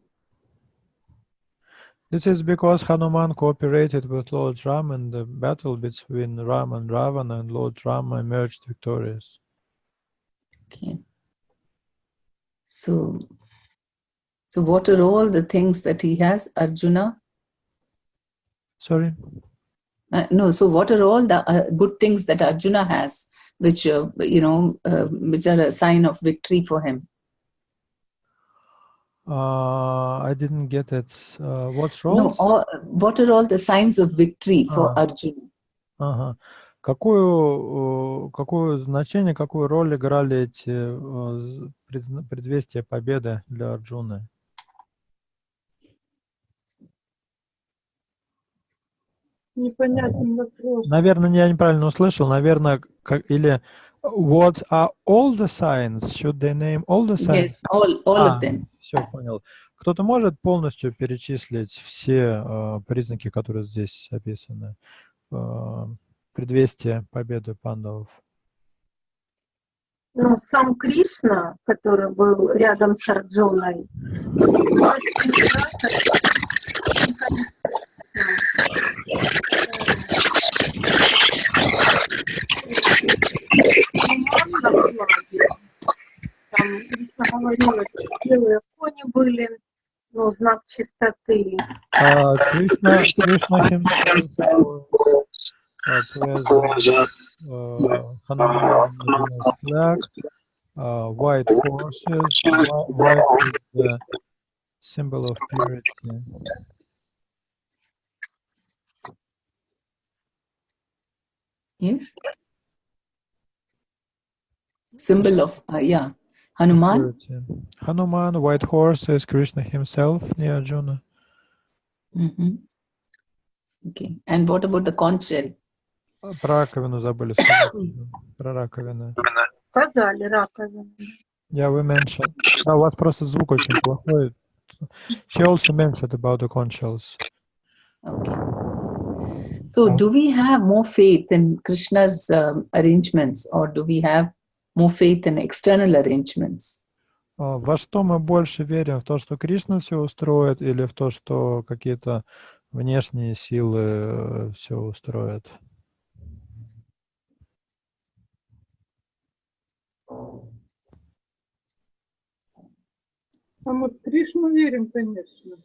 This is because Hanuman cooperated with Lord Ram in the battle between Ram and Ravana, and Lord Rama emerged victorious. Okay. So what are all the things that he has, Arjuna? Sorry? No, so what are all the good things that Arjuna has, which, which are a sign of victory for him? I didn't get it. What roles? No, what are all the signs of victory for Arjuna? Ага. Какое значение, какую роль играли эти предвестия победы для Арджуны? Непонятный вопрос. Наверное, я неправильно услышал. Наверное, или what are all the signs? Should they name all the signs? Yes, all of them. Все, понял. Кто-то может полностью перечислить все признаки, которые здесь описаны? Предвестие победы пандавов. Ну, сам Кришна, который был рядом с Арджуной, там Кришна говорила, что белые кони были, ну, знак чистоты. Krishna himself present Hanuman flag, white horses, white is the symbol of purity. Yes. Symbol of, Hanuman. Purity. Hanuman, white horses, Krishna himself, near Arjuna. Mm-hmm. Okay. And what about the conch shell? Про раковину забыли сказать. Про раковину. Сказали, раковина. Yeah, we mentioned. Да, у вас просто звук очень плохой. She also mentioned about the conch shells. Okay. So do we have more faith in Krishna's arrangements, or do we have more faith in external arrangements? Во что мы больше верим? В то, что Кришна все устроит, или в то, что какие-то внешние силы все устроят? А мы в Кришну верим, конечно.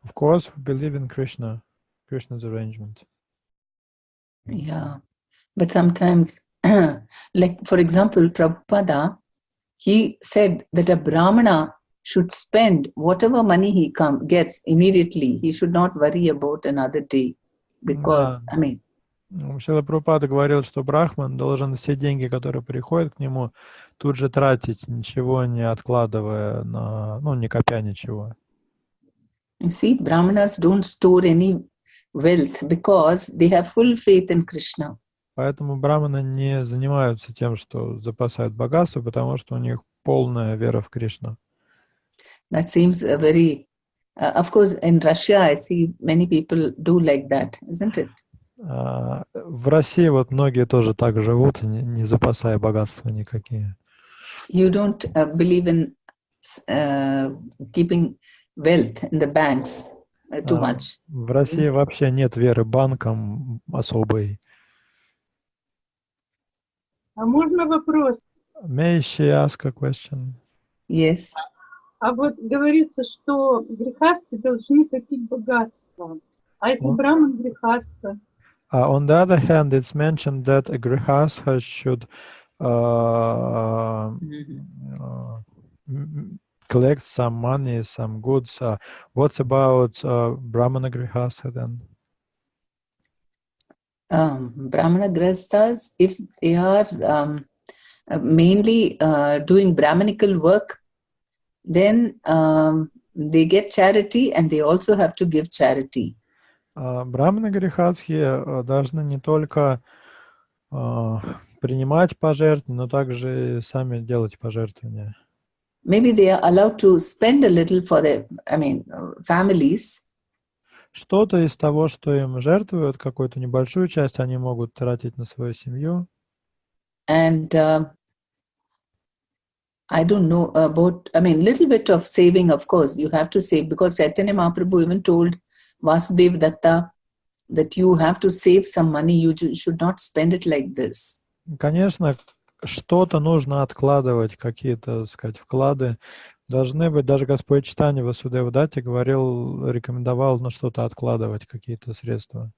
Of course, we believe in Krishna, Krishna's arrangement. Yeah. But sometimes, like for example, Prabhupada, he said that a Brahmana should spend whatever money he gets immediately. He should not worry about another day. Because, Да. I mean, Шрила Прабхупада говорил, что брахман должен все деньги, которые приходят к нему, тут же тратить, ничего не откладывая, не копя ничего. you see, Brahmanas don't store any wealth because they have full faith in Krishna. Поэтому браманы не занимаются тем, что запасают богатство, потому что у них полная вера в Кришну. That seems a very, of course, in Russia, I see many people do like that, isn't it? В России вот многие тоже так живут, не запасая богатства никакие. You don't believe in keeping wealth in the banks too much. В России вообще нет веры банкам особой. А можно вопрос? May she ask a question? Yes. А вот говорится, что грехасты должны копить богатство. А если браман грехаста? On the other hand, it's mentioned that a grihastha should collect some money, some goods. What's about Brahmana grihastha then? Brahmana grihasthas, if they are mainly doing Brahmanical work, then they get charity and they also have to give charity. Брахманы грехастхи должны не только принимать пожертвования, но также и сами делать пожертвования. Maybe they are allowed to spend a little for their, families. Что-то из того, что им жертвуют, какую-то небольшую часть, они могут тратить на свою семью. And I don't know about, little bit of saving, of course, you have to save, because Chaitanya Mahaprabhu even told Vasudev Datta that you have to save some money, you should not spend it like this. Конечно, что-то нужно откладывать, какие-то, так сказать, вклады должны быть. Даже Господь Чайтанья Васудева Датте говорил, рекомендовал на что-то откладывать, какие-то средства.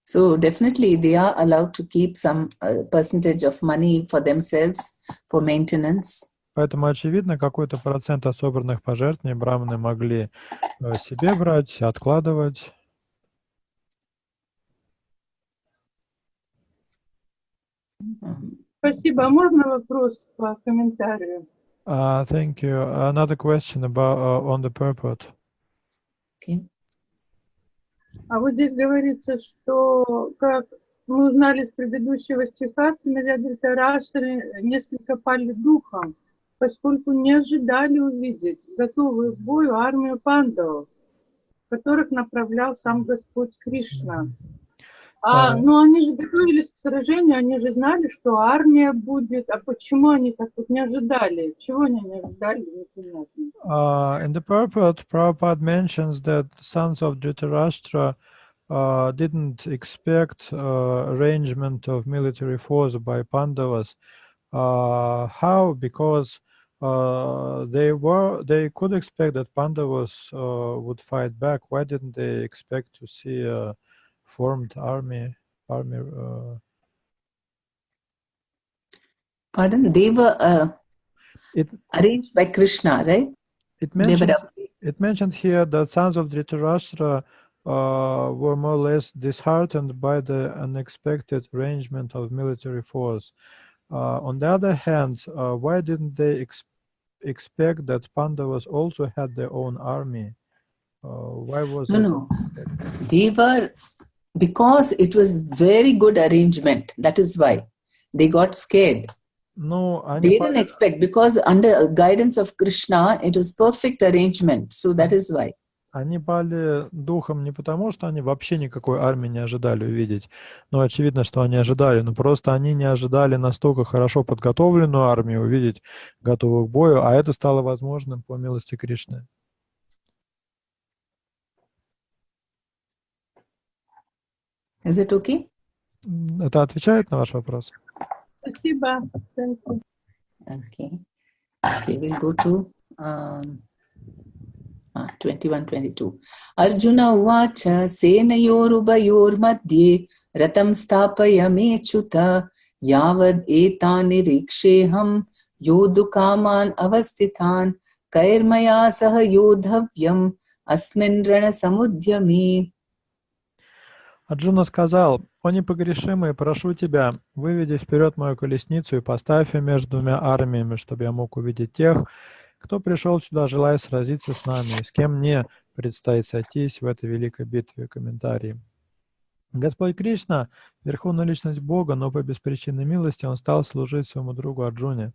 So definitely they are allowed to keep some percentage of money for themselves, for maintenance. Поэтому, очевидно, какой-то процент от собранных пожертвований браманы могли себе брать, откладывать. Спасибо. А можно вопрос по комментарию? Thank you. Another question about on the purport. Okay. А вот здесь говорится, что, как мы узнали из предыдущего стиха, сыновья Дритараштры несколько пали духом, поскольку не ожидали увидеть готовую к бою армию пандавов, которых направлял сам Господь Кришна. Но они же готовились к сражению, они же знали, что армия будет. А почему они так вот не ожидали? Чего они не ожидали, непонятно. In the purport, Prabhupada mentions that the sons of Dhritarashtra didn't expect arrangement of military force by Pandavas. How? Because they could expect that Pandavas would fight back. Why didn't they expect to see a formed army? Pardon? They were arranged by Krishna, right? It mentioned here that sons of Dhritarashtra were more or less disheartened by the unexpected arrangement of military force. On the other hand, why didn't they expect that Pandavas also had their own army? Why was it? No. They were, because it was very good arrangement. That is why they got scared. No, they didn't expect, because under guidance of Krishna, it was perfect arrangement. So that is why. Они пали духом не потому, что они вообще никакой армии не ожидали увидеть. Но очевидно, что они ожидали. Но просто они не ожидали настолько хорошо подготовленную армию увидеть, готовую к бою. А это стало возможным по милости Кришны. Is it okay? Это отвечает на ваш вопрос? Спасибо. Okay. Okay, we'll go to 21-22. Arjuna uvacha senayorubayormadhye ratam stapayamechyuta yavad etani riksheham yodukaman avastithan kairmaya saha yodhavyam asmin rana samudhyami. Арджуна сказал: «О непогрешимый, прошу тебя, выведи вперед мою колесницу и поставь ее между двумя армиями, чтобы я мог увидеть тех, кто пришел сюда, желая сразиться с нами, и с кем мне предстоит сойтись в этой великой битве». Комментарии. Господь Кришна — верховная личность Бога, но по беспричинной милости Он стал служить своему другу Арджуне.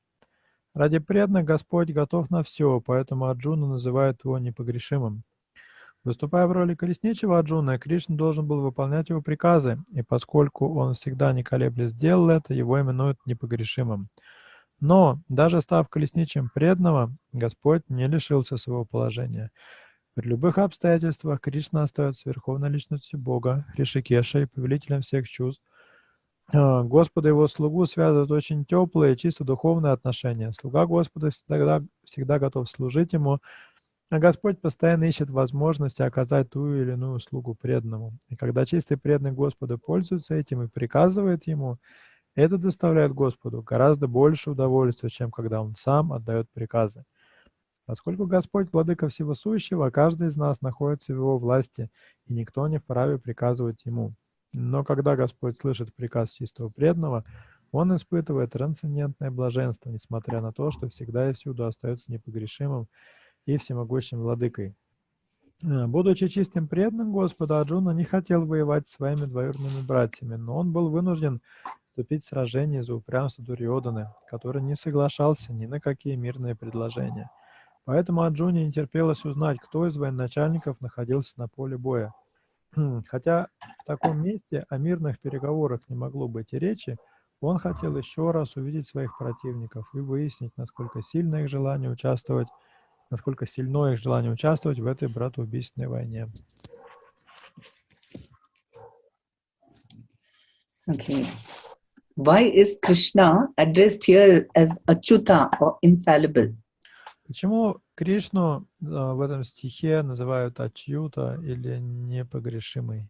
Ради преданных Господь готов на все, поэтому Арджуна называют его непогрешимым. Выступая в роли колесничего Арджуны, Кришна должен был выполнять его приказы, и поскольку он всегда не колеблясь делал это, его именуют непогрешимым. Но, даже став колесничим преданного, Господь не лишился своего положения. При любых обстоятельствах Кришна остается верховной личностью Бога, Ришикешей, повелителем всех чувств. Господа и его слугу связывают очень теплые, чисто духовные отношения. Слуга Господа всегда готов служить ему, а Господь постоянно ищет возможности оказать ту или иную услугу преданному. И когда чистый преданный Господу пользуется этим и приказывает ему, это доставляет Господу гораздо больше удовольствия, чем когда он сам отдает приказы. Поскольку Господь владыка всего сущего, каждый из нас находится в его власти, и никто не вправе приказывать ему. Но когда Господь слышит приказ чистого преданного, он испытывает трансцендентное блаженство, несмотря на то, что всегда и всюду остается непогрешимым и всемогущим владыкой. Будучи чистым преданным Господа, Арджуна не хотел воевать с своими двоюродными братьями, но он был вынужден вступить в сражение из-за упрямства Дурьоданы, который не соглашался ни на какие мирные предложения. Поэтому Арджуне не терпелось узнать, кто из военачальников находился на поле боя. Хотя в таком месте о мирных переговорах не могло быть и речи, он хотел еще раз увидеть своих противников и выяснить, насколько сильно их желание участвовать в этой братоубийственной войне. Okay. Why is Krishna addressed here as Achyuta or infallible? Почему Кришну в этом стихе называют Ачьюта или непогрешимый?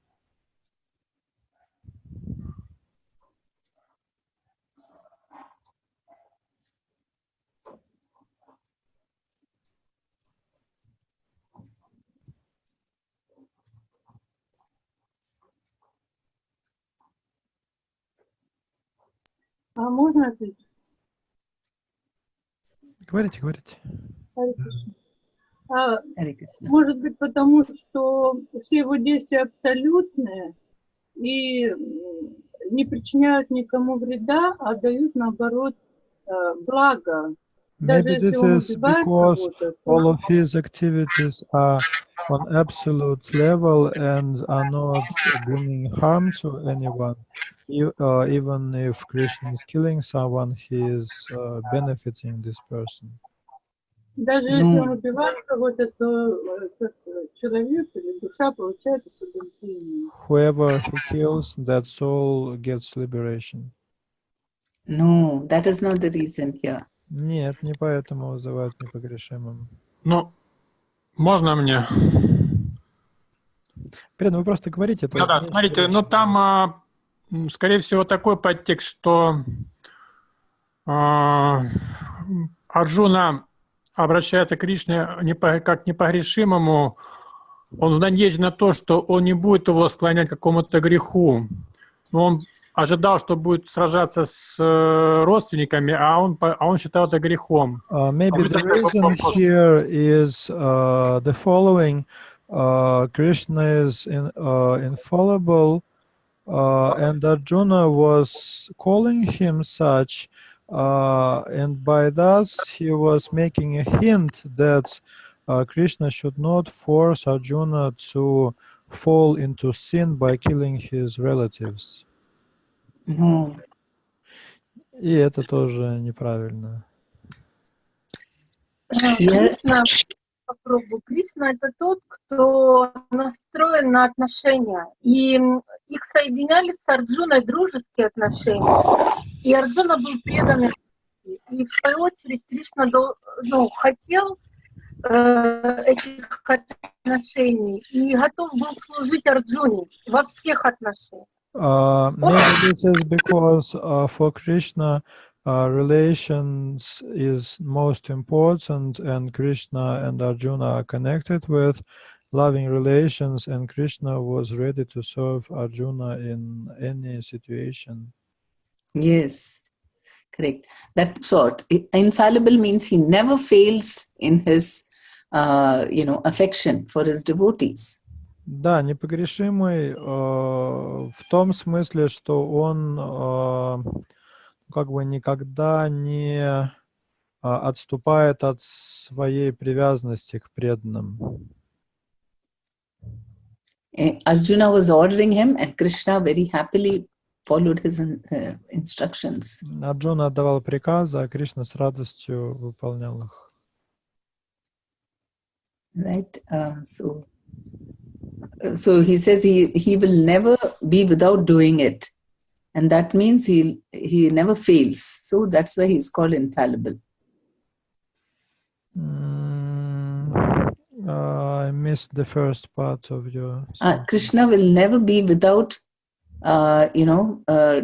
А можно ответить? Говорите. Может быть, потому что все его действия абсолютные и не причиняют никому вреда, а дают, наоборот, благо. Maybe this is because all of his activities are on absolute level and are not bringing harm to anyone. Even if Krishna is killing someone, he is benefiting this person. Даже если он убивает кого-то, то человек или душа получает освобождение. Whoever he kills, that soul gets liberation. No, that is not the reason here. Нет, не поэтому вызывают непогрешимым. Ну, можно мне? Преданно, вы просто говорите. Да, смотрите, ну там, скорее всего, такой подтекст, что Арджуна обращается к Кришне как к непогрешимому, он в надежде на то, что он не будет его склонять к какому-то греху. Но он ожидал, что будет сражаться с родственниками, а он считал это грехом. Maybe the reason here is the following. Krishna is infallible, and Arjuna was calling him such, and by thus he was making a hint that Krishna should not force Arjuna to fall into sin by killing his relatives. И это тоже неправильно. Кришна — это тот, кто настроен на отношения. И их соединяли с Арджуной дружеские отношения. И Арджуна был предан. И в свою очередь Кришна хотел этих отношений и готов был служить Арджуне во всех отношениях. Maybe this is because for Krishna, relations is most important, and Krishna and Arjuna are connected with loving relations, and Krishna was ready to serve Arjuna in any situation. Yes, correct. That sort. Infallible means he never fails in his, affection for his devotees. Да, непогрешимый в том смысле, что он как бы никогда не отступает от своей привязанности к преданным. Arjuna was ordering him, and Krishna very happily followed his instructions. Арджуна отдавал приказы, а Кришна с радостью выполнял их. Right? So he says he will never be without doing it. And that means he never fails. So that's why he's called infallible. I missed the first part of your Krishna will never be without,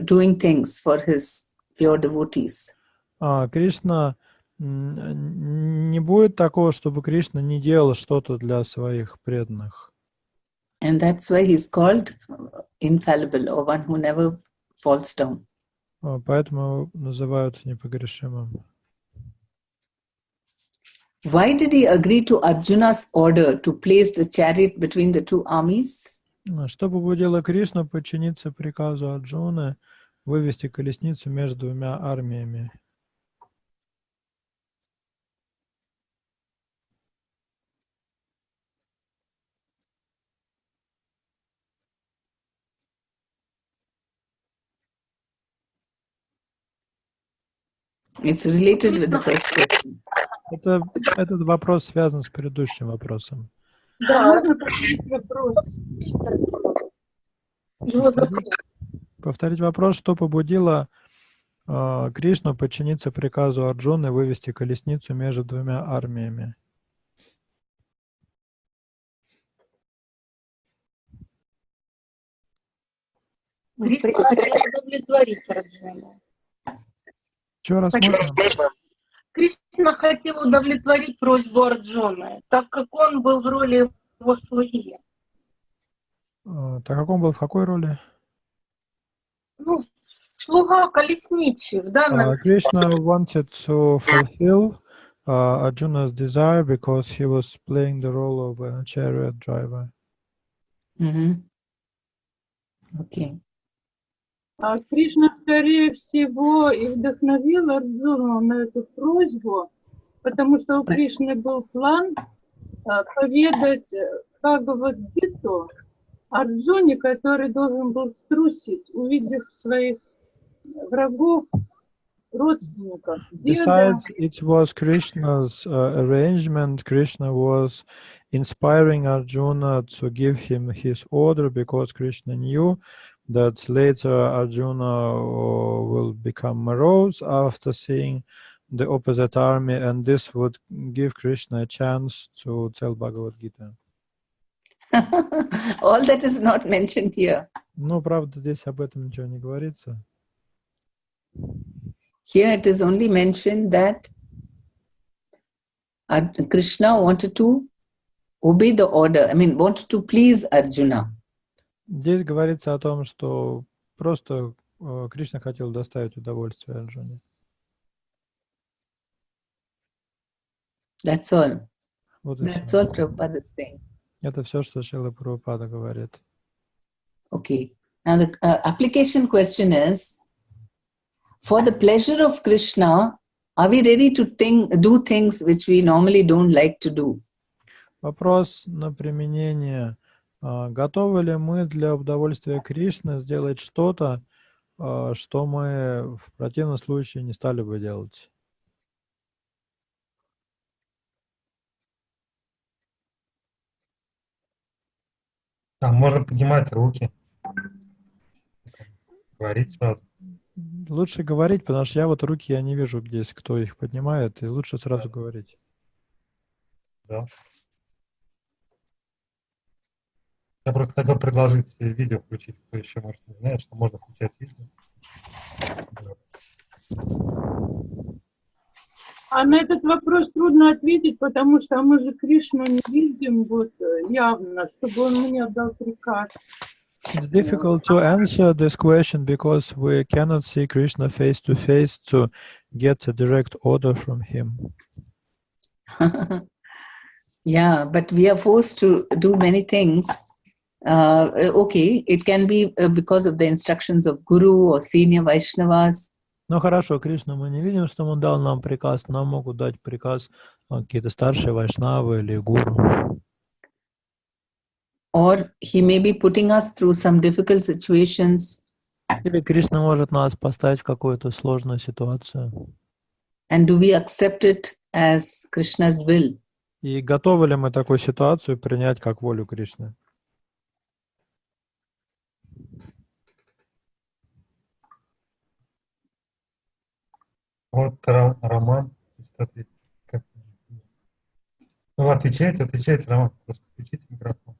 doing things for his pure devotees. Кришна не будет такого, чтобы Кришна не делал что-то для своих преданных. And that's why he's called infallible, or one who never falls down. Поэтому называют непогрешимым. Why did he agree to Arjuna's order to place the chariot between the two armies? Что побудило Кришну подчиниться приказу Арджуны вывести колесницу между двумя армиями? It's related with the first question. Этот вопрос связан с предыдущим вопросом. Да, можно повторить вопрос? Повторить вопрос, что побудило Кришну подчиниться приказу Арджуны вывести колесницу между двумя армиями? Кришна хотел удовлетворить Арджуну. Еще раз можно? Кришна хотел удовлетворить просьбу Арджуны, так как он был в роли его слуги. Так как он был в какой роли? Ну, слуга колесничий в данном Krishna wanted to fulfill Arjuna's desire because he was playing the role of a chariot driver. Okay. Кришна, скорее всего, и вдохновил Арджуну на эту просьбу, потому что у Кришны был план поведать Бхагавад-гиту Арджуне, который должен был струсить, увидев своих врагов, родственников. Besides, it was Krishna's arrangement. Krishna was inspiring Arjuna to give him his order because Krishna knew that later Arjuna will become morose after seeing the opposite army, and this would give Krishna a chance to tell Bhagavad Gita. All that is not mentioned here. Ну, правда, здесь об этом ничего не говорится. Here it is only mentioned that Krishna wanted to obey the order. Wanted to please Arjuna. Здесь говорится о том, что просто Кришна хотел доставить удовольствие Арджуне. That's all. Вот That's all Prabhupada is saying. Это все, что Шрила Прабхупада говорит. Okay. Now the application question is, for the pleasure of Krishna, are we ready to do things which we normally don't like to do? Вопрос на применение. Готовы ли мы для удовольствия Кришны сделать что-то, что мы в противном случае не стали бы делать? Можно поднимать руки. Говорить сразу. Лучше говорить, потому что я руки не вижу здесь, кто их поднимает, и лучше сразу говорить. Да. Я просто хотел предложить видео включить, кто еще, может, не знает, что можно включать видео. А на этот вопрос трудно ответить, потому что мы же Кришну не видим вот явно, чтобы он мне дал приказ. It's difficult to answer this question because we cannot see Krishna face to face to get a direct order from him. Yeah, but we are forced to do many things. Okay, it can be because of the instructions of Guru or senior Vaishnavas. Ну хорошо, Кришна, мы не видим, что он дал нам приказ. Нам могут дать приказ какие-то старшие вайшнавы или гуру. Or he may be putting us through some difficult situations. Или Кришна может нас поставить в какую-то сложную ситуацию. And do we accept it as Krishna's will? И готовы ли мы такую ситуацию принять как волю Кришны? Вот Роман. Ну, отвечайте, Роман. Просто включите микрофон.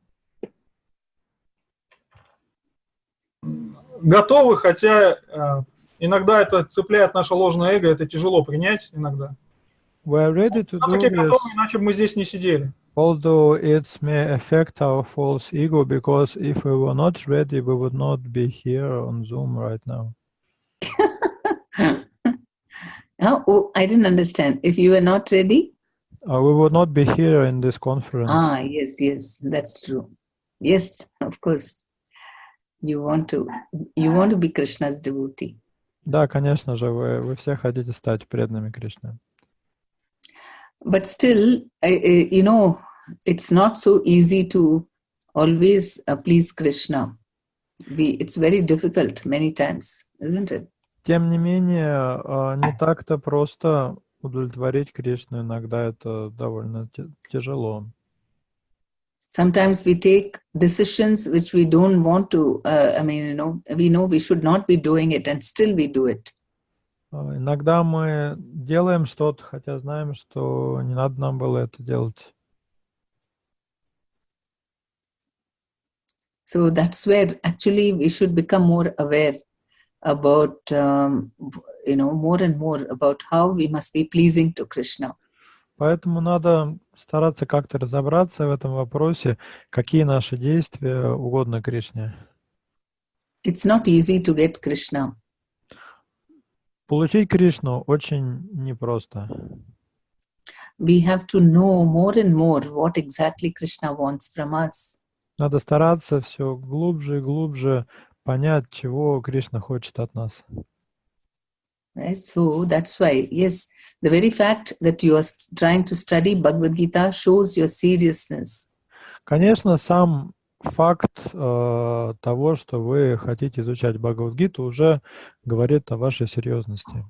Готовы, хотя иногда это цепляет наше ложное эго, это тяжело принять иногда. We are ready to do Все-таки this, готовы, иначе бы мы здесь не сидели. although it may affect our false ego, because if we were not ready, we would not be here on Zoom right now. Oh, I didn't understand. If you were not ready? We would not be here in this conference. Yes, that's true. Yes, of course. You want to be Krishna's devotee. Да, конечно же, вы все хотите стать преданными Кришне. But still, you know, it's not so easy to always please Krishna. It's very difficult many times, isn't it? Тем не менее, не так-то просто удовлетворить Кришну. Иногда это довольно тяжело. Sometimes we take decisions which we don't want to, we know we should not be doing it and still we do it. Иногда мы делаем что-то, хотя знаем, что не надо нам было это делать. So that's where actually we should become more aware about, more and more about how we must be pleasing to Krishna. Поэтому надо стараться как-то разобраться в этом вопросе, какие наши действия угодны Кришне. It's not easy to get Krishna. Получить Кришну очень непросто. We have to know more and more what exactly Krishna wants from us. Надо стараться все глубже и глубже понять, чего Кришна хочет от нас. Right? So that's why, yes, the very fact that you are trying to study Bhagavad Gita shows your seriousness. Конечно, сам факт того, что вы хотите изучать Бхагавад-гиту, уже говорит о вашей серьезности.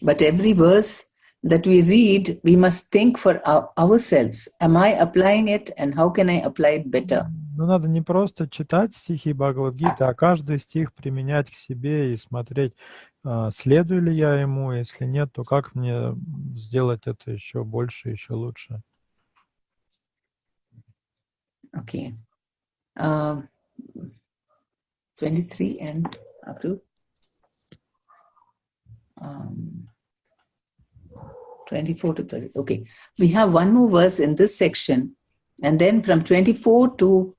But every verse that we read, we must think for ourselves. Am I applying it and how can I apply it better? Но надо не просто читать стихи Бхагавад-гиты, а каждый стих применять к себе и смотреть, следую ли я ему, если нет, то как мне сделать это еще больше, еще лучше. Okay. 23 and up to 24 to 30. Okay. We have one more verse in this section, and then from 24 to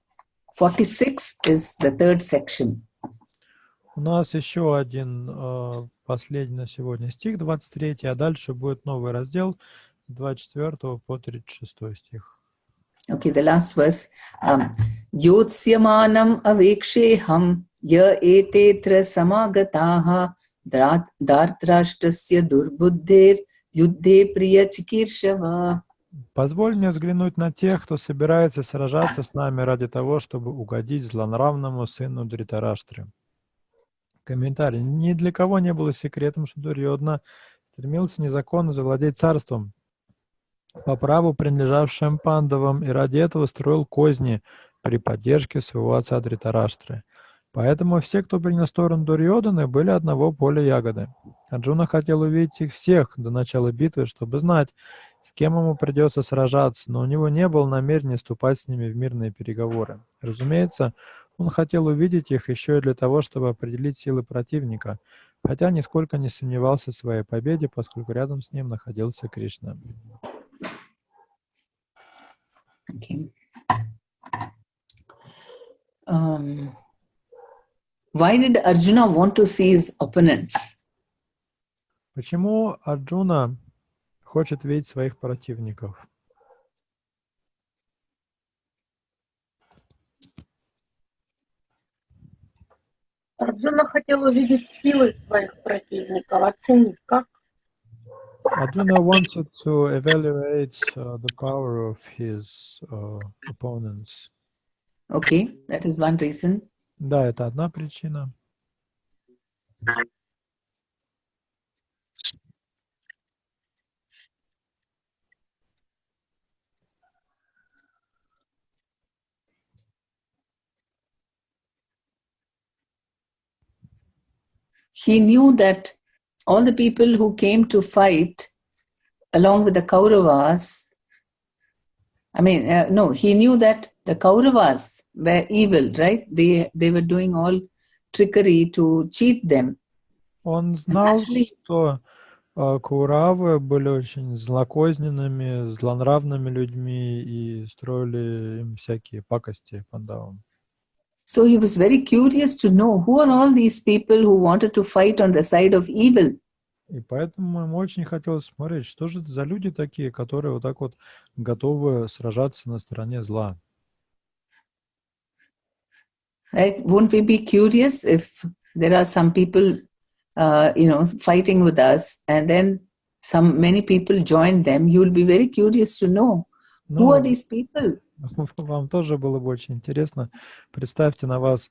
46 is the third section. У нас еще один последний на сегодня стих, 23, а дальше будет новый раздел, 24 по 36 стих. Okay, the last verse. Yotsyamanam aveksheham ya etetra samagataha dartrashtasya durbuddher yuddhe priya chikirshava. Позволь мне взглянуть на тех, кто собирается сражаться с нами ради того, чтобы угодить злонравному сыну Дритараштры. Комментарий. Ни для кого не было секретом, что Дурьодна стремился незаконно завладеть царством, по праву принадлежавшим Пандавам, и ради этого строил козни при поддержке своего отца Дритараштры. Поэтому все, кто принял сторону Дурьоданы, были одного поля ягоды. Арджуна хотел увидеть их всех до начала битвы, чтобы знать, с кем ему придется сражаться, но у него не было намерения вступать с ними в мирные переговоры. Разумеется, он хотел увидеть их еще и для того, чтобы определить силы противника, хотя нисколько не сомневался в своей победе, поскольку рядом с ним находился Кришна. Okay. Why did Arjuna want to see his opponents? Почему Арджуна хочет видеть своих противников? Арджуна хотел увидеть силы своих противников, оценить, как. Arjuna wanted to evaluate the power of his opponents. Okay, that is one reason. Да, это одна причина. He knew that all the people who came to fight along with the Kauravas, he knew that the Kauravas were evil, right? They were doing all trickery to cheat them. Он знал, что Кауравы были очень злокозненными, злонравными людьми и строили им всякие пакости пандавам. So he was very curious to know who are all these people who wanted to fight on the side of evil. И поэтому ему очень хотелось смотреть, что же это за люди такие, которые вот так вот готовы сражаться на стороне зла. Right? Won't we be curious if there are some people, fighting with us, and then many people join them? You will be very curious to know who are these people. Вам тоже было бы очень интересно. Представьте, на вас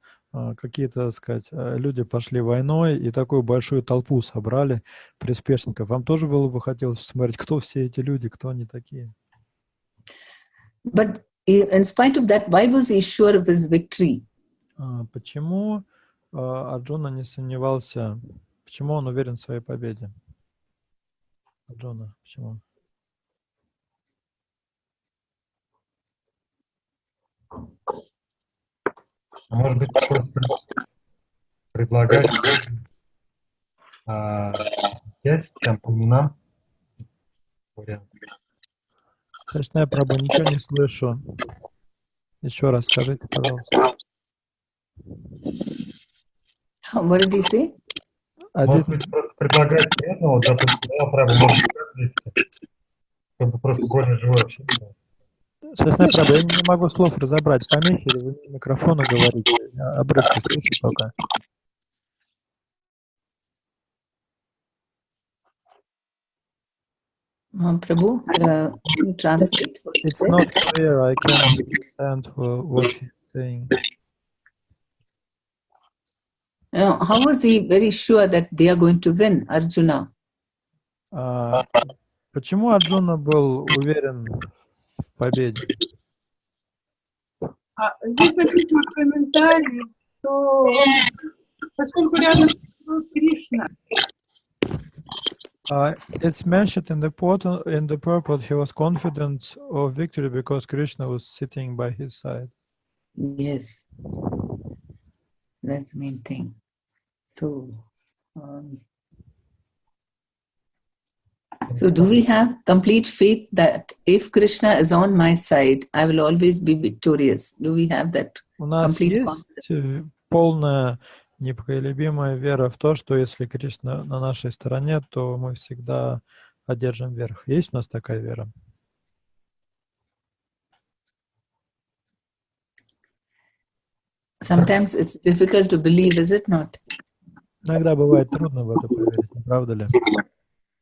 какие-то, так сказать, люди пошли войной и такую большую толпу собрали приспешников. Вам тоже было бы хотелось посмотреть, кто все эти люди, кто они такие. But in spite of that, why was he sure of his victory? Почему Арджуна не сомневался? Почему он уверен в своей победе? Арджуна, почему? Может быть, просто предлагать взять там по именам вариант. Точно, Прабу, ничего не слышу. Еще раз скажите, пожалуйста. What did he say? Может быть, просто предлагать одного, допустим, Прабу может ответить, чтобы просто более живое общение было. Честно, Прабу, я не могу слов разобрать. Помехи или вы на микрофону говорите? Я обрывки слышу только. Prabhu, translate. It's not clear. I can't understand what he's saying. How was he very sure that they are going to win, Arjuna? Почему Арджуна был уверен в победе? Здесь написано в комментарии, что поскольку рядом был Кришна. It's mentioned in the purport he was confident of victory because Krishna was sitting by his side. Yes, that's the main thing. So do we have complete faith that if Krishna is on my side, I will always be victorious? Do we have that complete confidence? У нас есть полная непоколебимая вера в то, что если Кришна на нашей стороне, то мы всегда одержим верх. Есть у нас такая вера? Sometimes it's difficult to believe, is it not? Иногда бывает трудно в это поверить, не правда ли?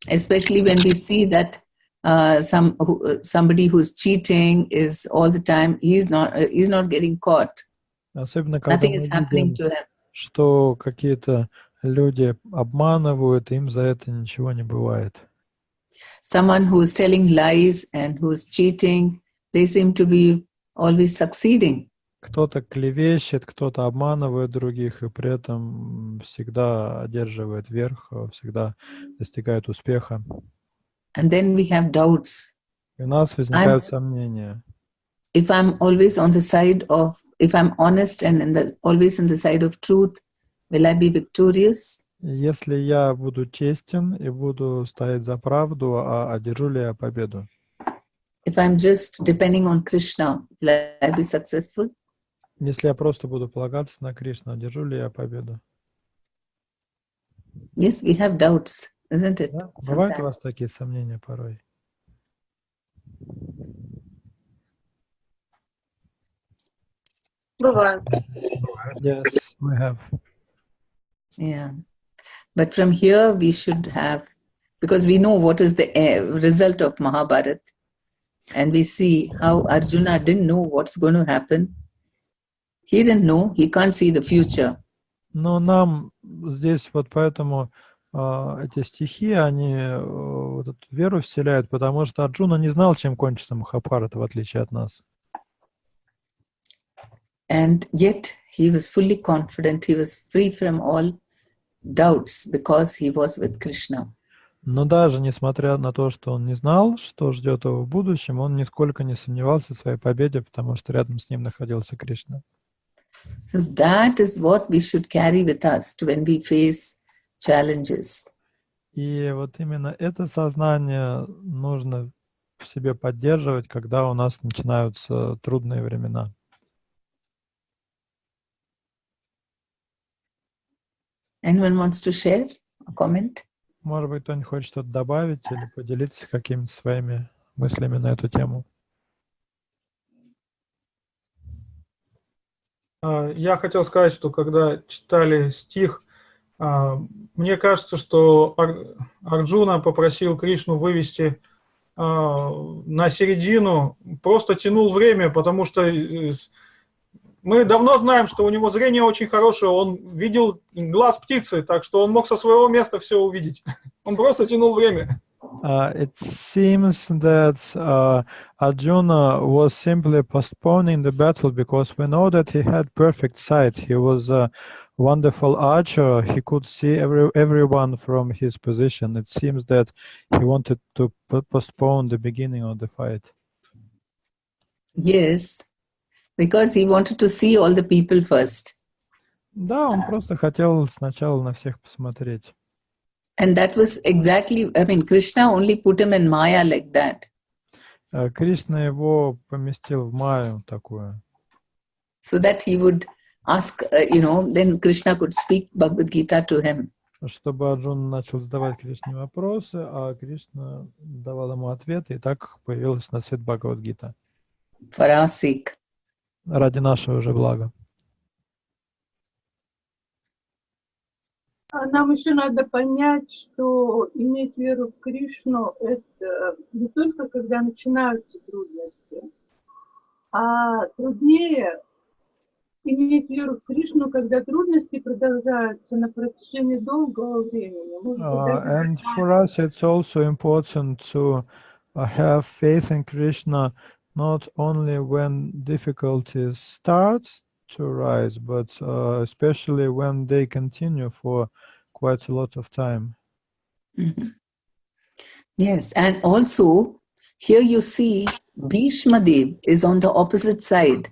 Especially when we see that somebody who's cheating is all the time, he's not getting caught. Особенно когда Nothing мы is happening видим, to him. что какие-то люди обманывают, им за это ничего не бывает. Someone who's telling lies and who's cheating, they seem to be always succeeding. Кто-то клевещет, кто-то обманывает других, и при этом всегда одерживает верх, всегда достигает успеха. And then we have doubts. И у нас возникают сомнения. If I'm always on the side of, if I'm honest and always on the side of truth, will I be victorious? Если я буду честен и буду стоять за правду, одержу ли я победу? If I'm just depending on Krishna, will I be successful? Если я просто буду полагаться на Кришну, одержу ли я победу? Yes, we have doubts, isn't it? Да? Бывают у вас такие сомнения порой? Бывает. Yes, we have. Yeah. But from here we should have, because we know what is the result of Mahabharata, and we see how Arjuna didn't know what's going to happen. He didn't know, he can't see the future. Но нам здесь вот поэтому эти стихи, они вот эту веру вселяют, потому что Арджуна не знал, чем кончится Махабхарата, в отличие от нас. And yet he was fully confident, he was free from all doubts because he was with Krishna. Но даже несмотря на то, что он не знал, что ждет его в будущем, он нисколько не сомневался в своей победе, потому что рядом с ним находился Кришна. So that is what we should carry with us when we face challenges. И вот именно это сознание нужно в себе поддерживать, когда у нас начинаются трудные времена. Anyone wants to share a comment? Может быть, кто-нибудь хочет что-то добавить или поделиться какими-то своими мыслями на эту тему? Я хотел сказать, что когда читали стих, мне кажется, что Арджуна попросил Кришну вывести на середину, просто тянул время, потому что мы давно знаем, что у него зрение очень хорошее, он видел глаз птицы, так что он мог со своего места все увидеть. Он просто тянул время. It seems that Arjuna was simply postponing the battle because we know that he had perfect sight. He was a wonderful archer. He could see everyone from his position. It seems that he wanted to postpone the beginning of the fight. Yes, because he wanted to see all the people first. Да, он просто хотел сначала на всех посмотреть. And that was exactly, I mean, Krishna only put him in Maya like that. Кришна его поместил в Майю такую. So that he would ask, then Krishna could speak Bhagavad Gita to him. Чтобы Арджуна начал задавать Кришне вопросы, а Кришна давал ему ответы, и так появилась на свет Бхагавад-гита. For our sake. Ради нашего же блага. Нам еще надо понять, что иметь веру в Кришну – это не только когда начинаются трудности, а труднее иметь веру в Кришну, когда трудности продолжаются на протяжении долгого времени. And for us it's also important to have faith in Krishna not only when difficulties start to rise, but especially when they continue for quite a lot of time. Mm-hmm. Yes, and also here you see Bhishma Dev is on the opposite side.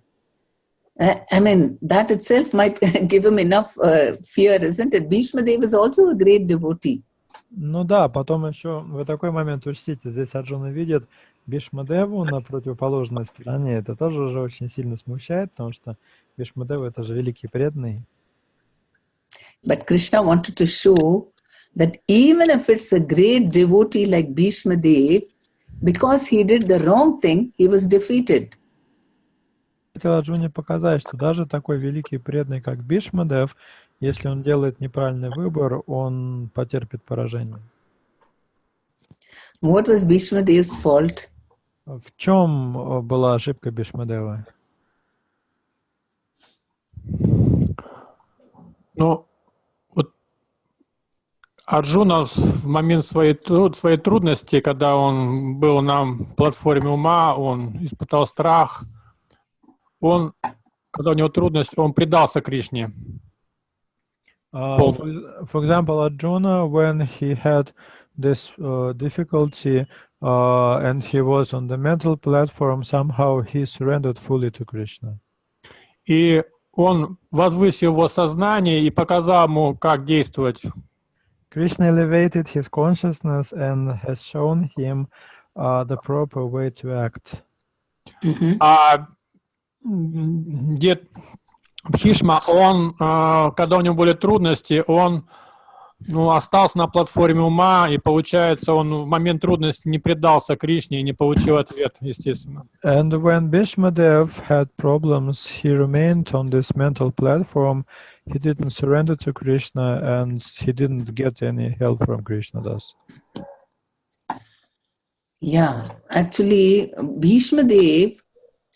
I mean, that itself might give him enough fear, isn't it? Bhishma Dev is also a great devotee. Ну да, потом еще в такой момент учтите, здесь Арджуна видит Бхишма-деву на противоположной стороне. Это тоже уже очень сильно смущает, потому что Бхишма-дева это же великий преданный. But Krishna wanted to show that even if it's a great devotee like Bhishma Dev, because he did the wrong thing, he was defeated. Хотел Арджуне показать, что даже такой великий преданный, как Бхишма-дев, если он делает неправильный выбор, он потерпит поражение. What was Bhishma Dev's fault? В чем была ошибка Бхишма-дева? Ну, вот Арджуна в момент своей трудности, когда он был на платформе ума, он испытал страх, он когда у него трудность, он предался Кришне. For example, Arjuna, when he had this difficulty and he was on the mental platform, somehow he surrendered fully to Krishna. И он возвысил его сознание и показал ему, как действовать. Krishna elevated his consciousness and has shown him the proper way to act. А дед Бхишма, он, когда у него были трудности, он остался на платформе ума, и получается, он в момент трудности не предался Кришне и не получил ответ, естественно. And when Bhishmadev had problems, he remained on this mental platform. He didn't surrender to Krishna, and he didn't get any help from Krishna Das. Yeah, actually, Bhishma Dev,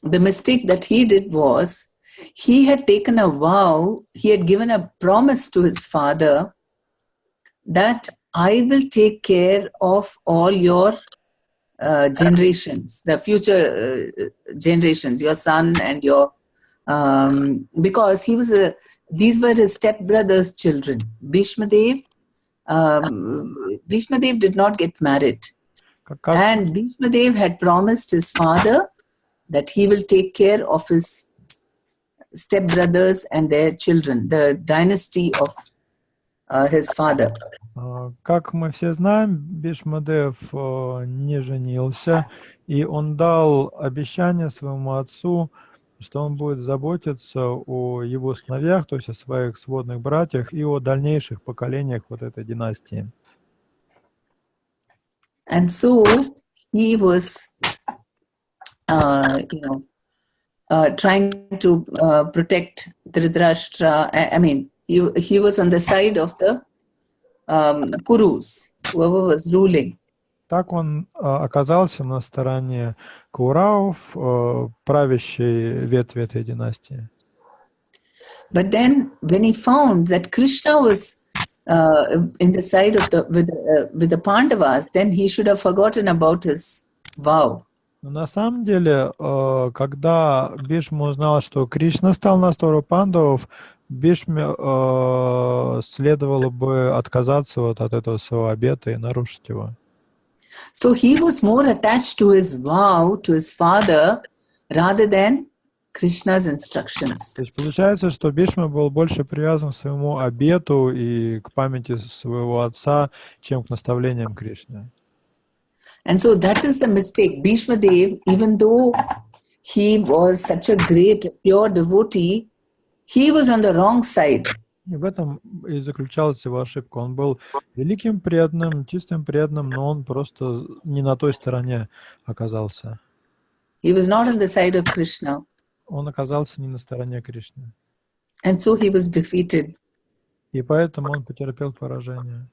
the mistake that he did was, he had taken a vow, he had given a promise to his father that I will take care of all your generations, the future generations, your son and your, because he was these were his stepbrother's children. Bhishma Dev did not get married. And Bhishma Dev had promised his father that he will take care of his stepbrothers and their children, the dynasty of his father. Как мы все знаем, Бхишмадев не женился, и он дал обещание своему отцу, что он будет заботиться о его сыновьях, то есть о своих сводных братьях и о дальнейших поколениях вот этой династии. And so he was, trying to protect Dhritarashtra. I mean, he was on the side of the Kurus, whoever was ruling. Так он оказался на стороне Кураув, правящей ветви этой династии. But then, when he found that Krishna was in the side of with the Pandavas, then he should have forgotten about his vow. Но на самом деле, когда Бхишма узнал, что Кришна стал на сторону пандавов, Бхишме следовало бы отказаться вот от этого своего обета и нарушить его. So he was more attached to his vow, to his father, rather than Krishna's instructions. То есть получается, что Бхишма был больше привязан к своему обету и к памяти своего отца, чем к наставлениям Кришны. And so that is the mistake. Bhishma Dev, even though he was such a great, pure devotee, he was on the wrong side. И в этом и заключалась его ошибка. Он был великим преданным, чистым преданным, но он просто не на той стороне оказался. He was not on the side of Krishna. Он оказался не на стороне Кришны. And so he was defeated. И поэтому он потерпел поражение.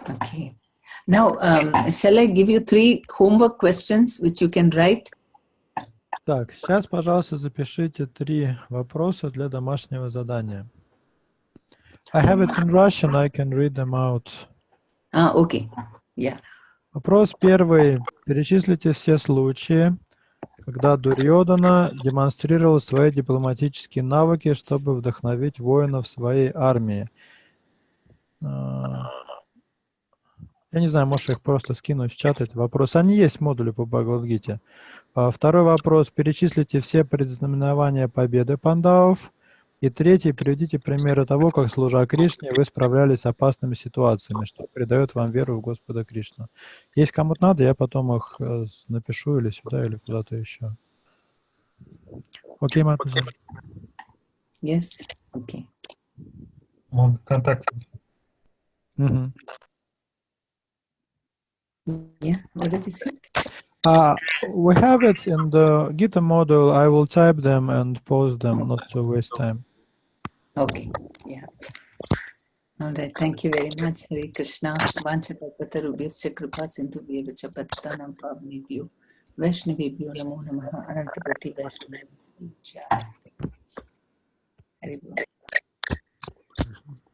Okay. Now, shall I give you 3 homework questions which you can write? Так, сейчас, пожалуйста, запишите 3 вопроса для домашнего задания. I have it in Russian, I can read them out. Okay. Yeah. Вопрос первый. Перечислите все случаи, когда Дурьодана демонстрировал свои дипломатические навыки, чтобы вдохновить воинов своей армии. Я не знаю, можешь их просто скинуть в чат, эти вопросы. Они есть в модуле по Бхагавад-гите. Второй вопрос. Перечислите все предзнаменования победы пандавов. И третий. Приведите примеры того, как, служа Кришне, вы справлялись с опасными ситуациями, что придает вам веру в Господа Кришну. Если кому-то надо, я потом их напишу или сюда, или куда-то еще. Окей, Матаджи? Yes. Okay. Он ВКонтакте. Yeah. What did you say? We have it in the Gita module. I will type them and post them, not to waste time. Okay. Yeah. All right. Thank you very much. Hare Krishna. Vanchapatarubhyascha kripa sindhubhyeva patitanam pavanebhyo Vaishnavebhyo namo namaha Anantapati Vaishnavebhyo. Hare Krishna.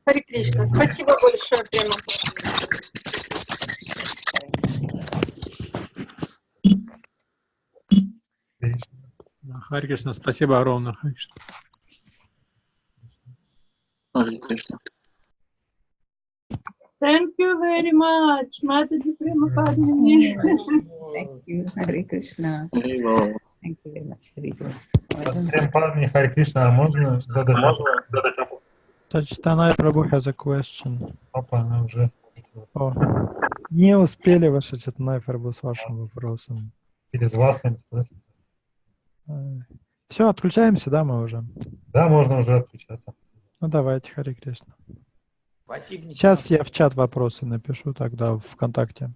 Харе Кришна. Спасибо большое, Према. Хари Кришна, спасибо огромное. Хари Кришна. Харе Кришна. Thank you very much, Mataji Prema Padmini. Thank you, Hare Krishna. Харе Бал. Thank you very much, Hare Krishna. Према Падмини, Харе Кришна, а можно задать вопрос? Сачтанай Прабhu has a question. Папа, она уже... О, не успели ваши Чайтанай Прабhu с вашим вопросом. Через вас, наверное, Все, отключаемся, да, мы уже? да, можно уже отключаться. Ну, давайте, Хари Кришна. Сейчас я в чат вопросы напишу тогда в ВКонтакте.